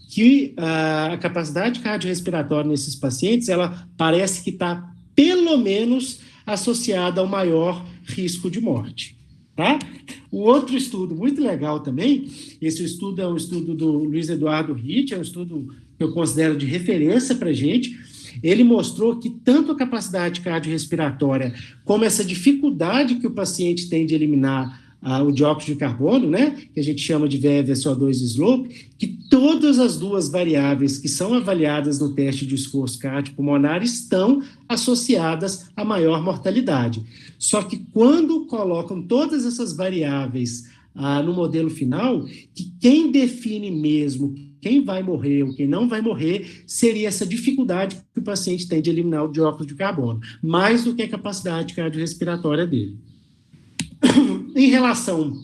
que a capacidade cardiorrespiratória nesses pacientes, ela parece que está, pelo menos, associada ao maior risco de morte. Tá? O outro estudo muito legal também, esse estudo é um estudo do Luiz Eduardo Ritt, é um estudo que eu considero de referência para a gente. Ele mostrou que tanto a capacidade cardiorrespiratória como essa dificuldade que o paciente tem de eliminar o dióxido de carbono, né, que a gente chama de VO2 slope, que todas as 2 variáveis que são avaliadas no teste de esforço cardiopulmonar estão associadas a maior mortalidade. Só que quando colocam todas essas variáveis no modelo final, que quem define mesmo quem vai morrer ou quem não vai morrer seria essa dificuldade que o paciente tem de eliminar o dióxido de carbono, mais do que a capacidade cardiorrespiratória dele. Em relação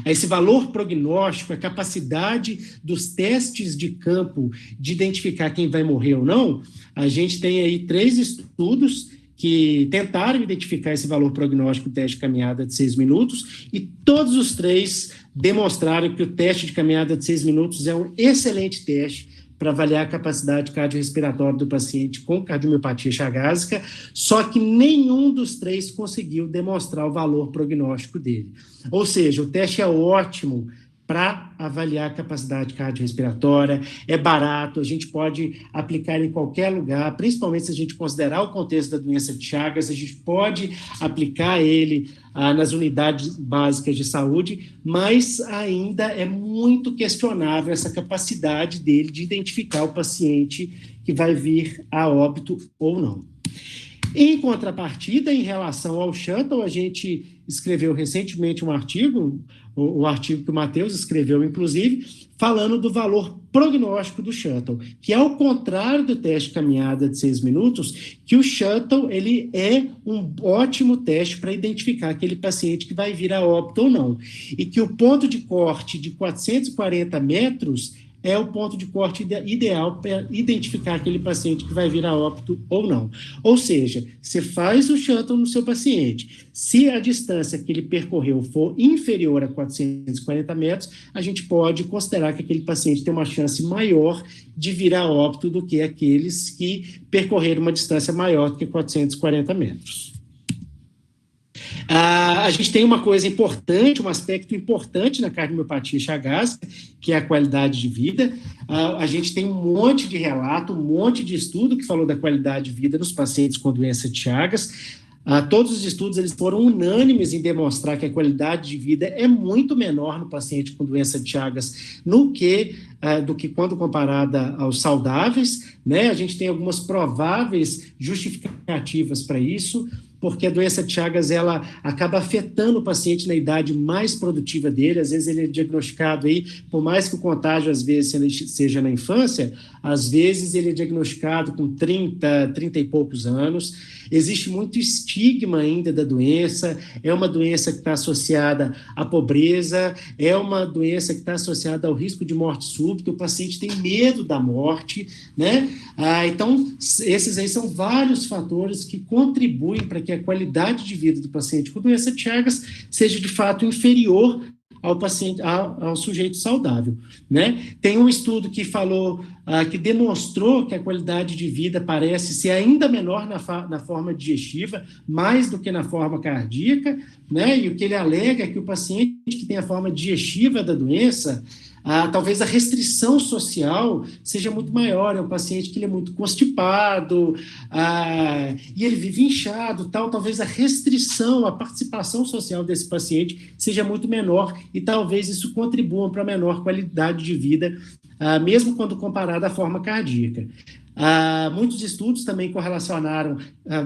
a esse valor prognóstico, a capacidade dos testes de campo de identificar quem vai morrer ou não, a gente tem aí 3 estudos que tentaram identificar esse valor prognóstico do teste de caminhada de 6 minutos, e todos os 3 demonstraram que o teste de caminhada de 6 minutos é um excelente teste para avaliar a capacidade cardiorrespiratória do paciente com cardiomiopatia chagásica, só que nenhum dos 3 conseguiu demonstrar o valor prognóstico dele. Ou seja, o teste é ótimo para avaliar a capacidade cardiorrespiratória, é barato, a gente pode aplicar em qualquer lugar, principalmente se a gente considerar o contexto da doença de Chagas, a gente pode aplicar ele nas unidades básicas de saúde, mas ainda é muito questionável essa capacidade dele de identificar o paciente que vai vir a óbito ou não. Em contrapartida, em relação ao shuttle, a gente escreveu recentemente um artigo, o artigo que o Matheus escreveu, inclusive, falando do valor prognóstico do shuttle, que ao contrário do teste de caminhada de 6 minutos, que o shuttle ele é um ótimo teste para identificar aquele paciente que vai vir a óbito ou não, e que o ponto de corte de 440 metros é o ponto de corte ideal para identificar aquele paciente que vai vir a óbito ou não. Ou seja, você faz o shuttle no seu paciente. Se a distância que ele percorreu for inferior a 440 metros, a gente pode considerar que aquele paciente tem uma chance maior de vir a óbito do que aqueles que percorreram uma distância maior do que 440 metros. A gente tem uma coisa importante, um aspecto importante na cardiomiopatia chagásica, que é a qualidade de vida. A gente tem um monte de relato, um monte de estudo que falou da qualidade de vida nos pacientes com doença de Chagas. Todos os estudos eles foram unânimes em demonstrar que a qualidade de vida é muito menor no paciente com doença de Chagas do que quando comparada aos saudáveis, né? A gente tem algumas prováveis justificativas para isso, porque a doença de Chagas, ela acaba afetando o paciente na idade mais produtiva dele, às vezes ele é diagnosticado aí, por mais que o contágio às vezes seja na infância, às vezes ele é diagnosticado com 30 e poucos anos, existe muito estigma ainda da doença, é uma doença que está associada à pobreza, é uma doença que está associada ao risco de morte súbita, o paciente tem medo da morte, né? Então, esses aí são vários fatores que contribuem para que a qualidade de vida do paciente com doença de Chagas seja de fato inferior ao paciente, ao sujeito saudável, né? Tem um estudo que falou, que demonstrou que a qualidade de vida parece ser ainda menor na forma digestiva, mais do que na forma cardíaca, né? E o que ele alega é que o paciente que tem a forma digestiva da doença, talvez a restrição social seja muito maior, é um paciente que ele é muito constipado, e ele vive inchado, talvez a restrição, a participação social desse paciente seja muito menor, e talvez isso contribua para a menor qualidade de vida, mesmo quando comparado à forma cardíaca. Muitos estudos também correlacionaram,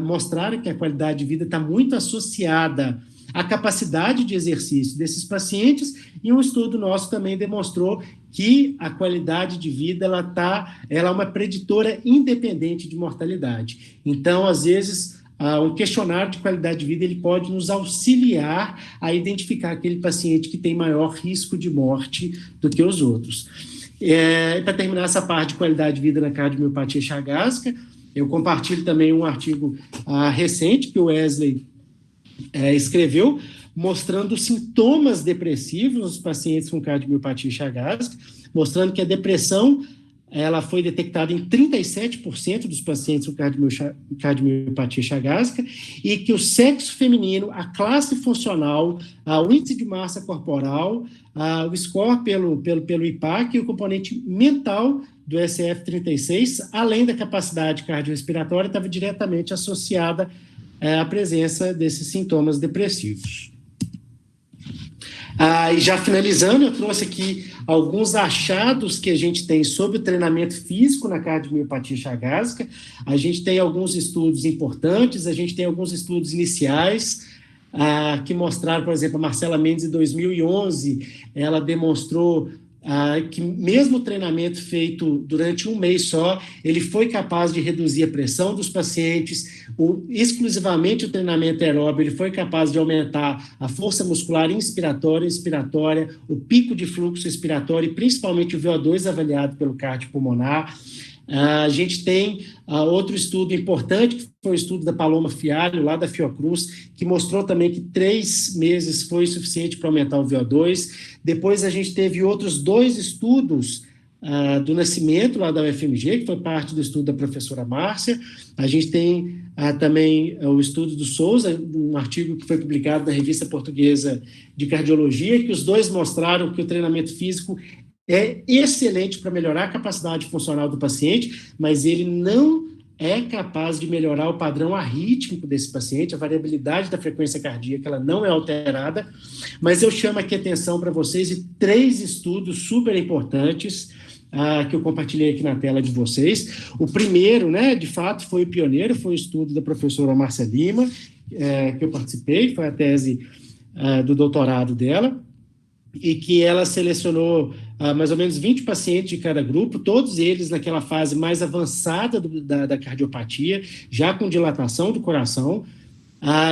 mostraram que a qualidade de vida está muito associada a capacidade de exercício desses pacientes, e um estudo nosso também demonstrou que a qualidade de vida ela é uma preditora independente de mortalidade. Então, às vezes, um questionário de qualidade de vida ele pode nos auxiliar a identificar aquele paciente que tem maior risco de morte do que os outros. Para terminar essa parte de qualidade de vida na cardiomiopatia chagásica, eu compartilho também um artigo recente que o Wesley escreveu, mostrando sintomas depressivos nos pacientes com cardiomiopatia chagásica, mostrando que a depressão ela foi detectada em 37% dos pacientes com cardiomiopatia chagásica, e que o sexo feminino, a classe funcional, o índice de massa corporal, o score pelo IPAC e o componente mental do SF36, além da capacidade cardiorrespiratória, estava diretamente associada à presença desses sintomas depressivos. E já finalizando, eu trouxe aqui alguns achados que a gente tem sobre o treinamento físico na cardiomiopatia chagásica. A gente tem alguns estudos importantes, a gente tem alguns estudos iniciais que mostraram, por exemplo, a Marcela Mendes, em 2011, ela demonstrou que mesmo o treinamento feito durante um mês só, ele foi capaz de reduzir a pressão dos pacientes, exclusivamente o treinamento aeróbio, ele foi capaz de aumentar a força muscular inspiratória, expiratória, o pico de fluxo expiratório e principalmente o VO2 avaliado pelo cardiopulmonar. A gente tem outro estudo importante, que foi o estudo da Paloma Fialho, lá da Fiocruz, que mostrou também que 3 meses foi suficiente para aumentar o VO2. Depois a gente teve outros 2 estudos do Nascimento, lá da UFMG, que foi parte do estudo da professora Márcia. A gente tem também o estudo do Souza, um artigo que foi publicado na Revista Portuguesa de Cardiologia, que os 2 mostraram que o treinamento físico é excelente para melhorar a capacidade funcional do paciente, mas ele não é capaz de melhorar o padrão arrítmico desse paciente, a variabilidade da frequência cardíaca, ela não é alterada, mas eu chamo aqui a atenção para vocês de 3 estudos super importantes que eu compartilhei aqui na tela de vocês. O primeiro, de fato, foi o pioneiro, foi o estudo da professora Márcia Lima, que eu participei, foi a tese do doutorado dela, e que ela selecionou mais ou menos 20 pacientes de cada grupo, todos eles naquela fase mais avançada da cardiopatia, já com dilatação do coração,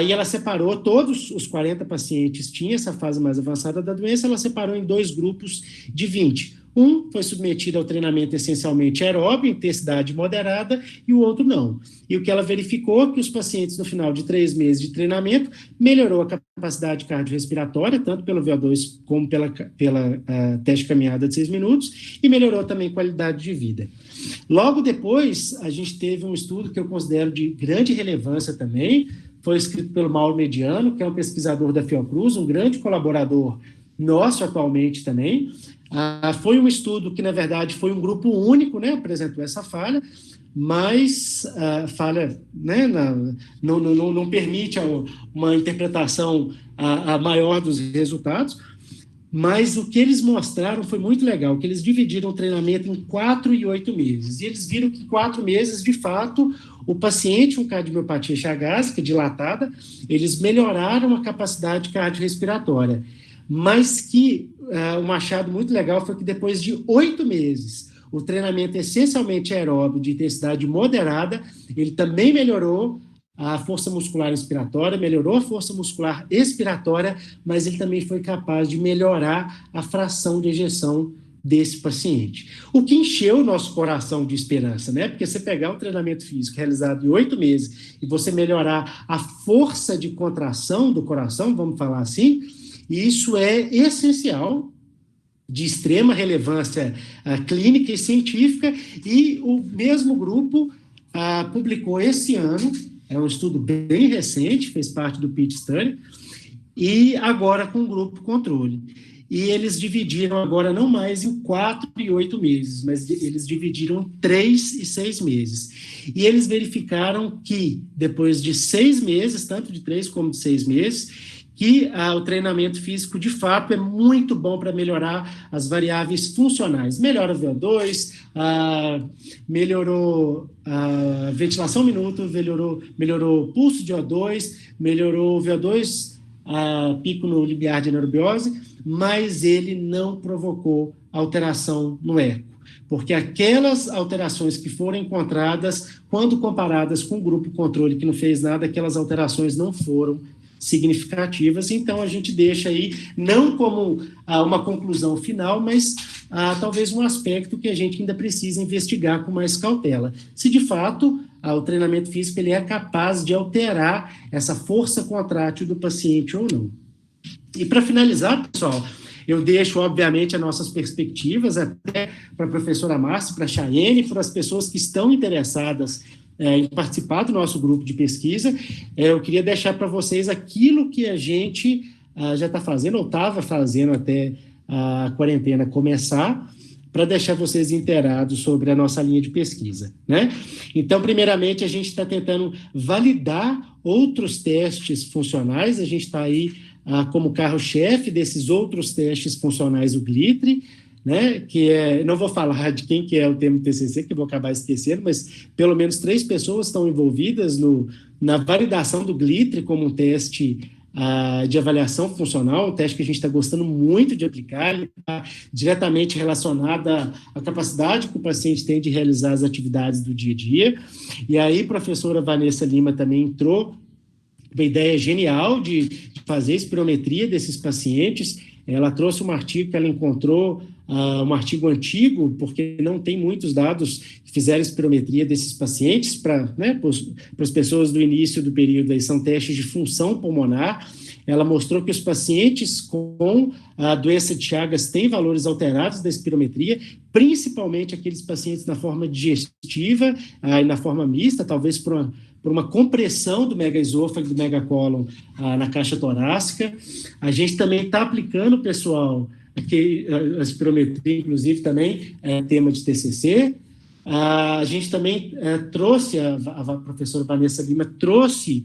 e ela separou, todos os 40 pacientes tinham essa fase mais avançada da doença, ela separou em 2 grupos de 20. Um foi submetido ao treinamento essencialmente aeróbio, intensidade moderada, e o outro não. E o que ela verificou que os pacientes, no final de 3 meses de treinamento, melhorou a capacidade cardiorrespiratória, tanto pelo VO2 como pela teste caminhada de 6 minutos, e melhorou também a qualidade de vida. Logo depois, a gente teve um estudo que eu considero de grande relevância também, foi escrito pelo Mauro Mediano, que é um pesquisador da Fiocruz, um grande colaborador nosso atualmente também. Foi um estudo que, na verdade, foi um grupo único, apresentou essa falha, mas a falha não permite uma interpretação maior dos resultados, mas o que eles mostraram foi muito legal, que eles dividiram o treinamento em 4 e 8 meses, e eles viram que em 4 meses, de fato, o paciente com cardiomiopatia chagásica dilatada, eles melhoraram a capacidade cardiorrespiratória, mas que um achado muito legal foi que depois de 8 meses, o treinamento essencialmente aeróbio de intensidade moderada, ele também melhorou a força muscular inspiratória, melhorou a força muscular expiratória, mas ele também foi capaz de melhorar a fração de ejeção desse paciente. O que encheu o nosso coração de esperança, Porque você pegar um treinamento físico realizado em 8 meses e você melhorar a força de contração do coração, vamos falar assim, isso é essencial, de extrema relevância clínica e científica, e o mesmo grupo publicou esse ano, é um estudo bem recente, fez parte do PIT Study, e agora com o grupo controle. E eles dividiram agora não mais em 4 e 8 meses, mas eles dividiram em 3 e 6 meses. E eles verificaram que, depois de 6 meses, tanto de 3 como de 6 meses, que o treinamento físico, de fato, é muito bom para melhorar as variáveis funcionais. Melhora o VO2, melhorou ventilação minuto, melhorou o pulso de O2, melhorou o VO2 pico no limiar de anaerobiose, mas ele não provocou alteração no eco, porque aquelas alterações que foram encontradas, quando comparadas com o grupo controle que não fez nada, aquelas alterações não foram significativas. Então a gente deixa aí, não como uma conclusão final, mas talvez um aspecto que a gente ainda precisa investigar com mais cautela. Se de fato o treinamento físico ele é capaz de alterar essa força contrátil do paciente ou não. E para finalizar, pessoal, eu deixo, obviamente, as nossas perspectivas até para a professora Márcia, para a Chayene, para as pessoas que estão interessadas em participar do nosso grupo de pesquisa. Eu queria deixar para vocês aquilo que a gente já está fazendo, ou estava fazendo até a quarentena começar, para deixar vocês inteirados sobre a nossa linha de pesquisa, né? Então, primeiramente, a gente está tentando validar outros testes funcionais, a gente está aí como carro-chefe desses outros testes funcionais, o GLITR, né, que não vou falar de quem que é o termo TCC, que eu vou acabar esquecendo, mas pelo menos 3 pessoas estão envolvidas na validação do GLITR como um teste de avaliação funcional, um teste que a gente está gostando muito de aplicar, ele está diretamente relacionado à capacidade que o paciente tem de realizar as atividades do dia a dia. E aí a professora Vanessa Lima também entrou uma ideia genial de fazer espirometria desses pacientes. Ela trouxe um artigo que ela encontrou, um artigo antigo, porque não tem muitos dados que fizeram espirometria desses pacientes, para as pessoas do início do período, aí são testes de função pulmonar. Ela mostrou que os pacientes com a doença de Chagas têm valores alterados da espirometria, principalmente aqueles pacientes na forma digestiva e na forma mista, talvez por uma compressão do megaesôfago e do megacólon na caixa torácica. A gente também está aplicando, pessoal, aqui, a espirometria, inclusive, também é tema de TCC. A gente também trouxe, a professora Vanessa Lima trouxe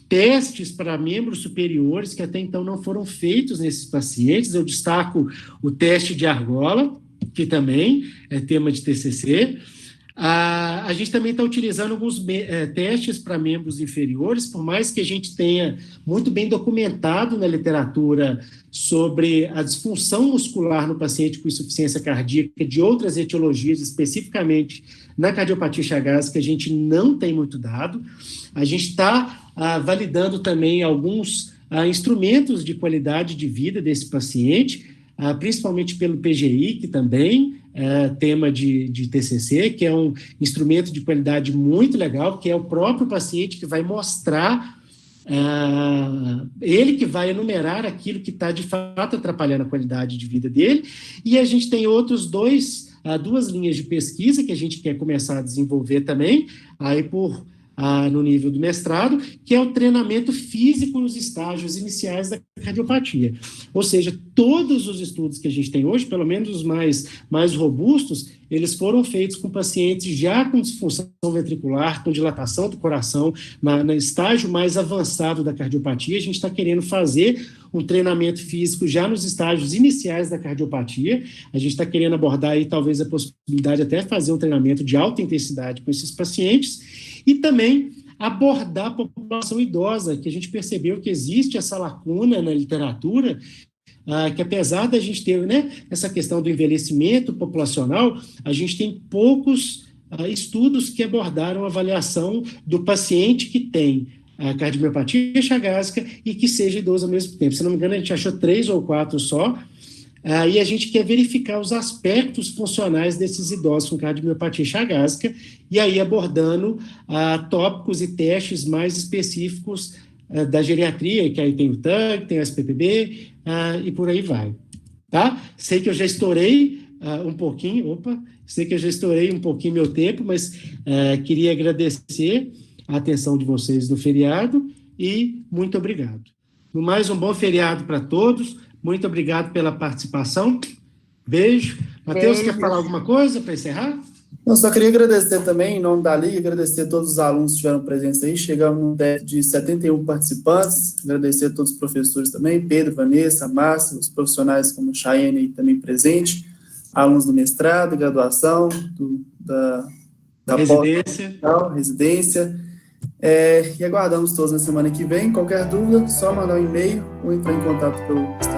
testes para membros superiores que até então não foram feitos nesses pacientes. Eu destaco o teste de argola, que também é tema de TCC. A gente também está utilizando alguns testes para membros inferiores, por mais que a gente tenha muito bem documentado na literatura sobre a disfunção muscular no paciente com insuficiência cardíaca de outras etiologias, especificamente na cardiopatia chagásica, a gente não tem muito dado. A gente está validando também alguns instrumentos de qualidade de vida desse paciente, principalmente pelo PGI, que também é tema de TCC, que é um instrumento de qualidade muito legal, que é o próprio paciente que vai mostrar, ele que vai enumerar aquilo que está, de fato, atrapalhando a qualidade de vida dele. E a gente tem outros duas linhas de pesquisa que a gente quer começar a desenvolver também, aí no nível do mestrado, que é o treinamento físico nos estágios iniciais da cardiopatia. Ou seja, todos os estudos que a gente tem hoje, pelo menos os mais robustos, eles foram feitos com pacientes já com disfunção ventricular, com dilatação do coração, no estágio mais avançado da cardiopatia. A gente está querendo fazer um treinamento físico já nos estágios iniciais da cardiopatia. A gente está querendo abordar aí talvez a possibilidade de até fazer um treinamento de alta intensidade com esses pacientes, e também abordar a população idosa, que a gente percebeu que existe essa lacuna na literatura, que apesar da gente ter essa questão do envelhecimento populacional, a gente tem poucos estudos que abordaram a avaliação do paciente que tem a cardiomiopatia chagásica e que seja idoso ao mesmo tempo. Se não me engano, a gente achou 3 ou 4 só, e a gente quer verificar os aspectos funcionais desses idosos com cardiomiopatia chagásica, e aí abordando tópicos e testes mais específicos da geriatria, que aí tem o TAG, tem o SPPB, e por aí vai. Tá? Sei que eu já estourei um pouquinho meu tempo, mas queria agradecer a atenção de vocês no feriado e muito obrigado. No mais, um bom feriado para todos. Muito obrigado pela participação. Beijo. Matheus, quer falar alguma coisa para encerrar? Eu só queria agradecer também, em nome da Liga, agradecer a todos os alunos que estiveram presentes aí. Chegamos no teto de 71 participantes. Agradecer a todos os professores também, Pedro, Vanessa, Márcia, os profissionais como Chayene também presente, alunos do mestrado, graduação, da residência. Residência. E aguardamos todos na semana que vem. Qualquer dúvida, só mandar um e-mail ou entrar em contato pelo Instagram.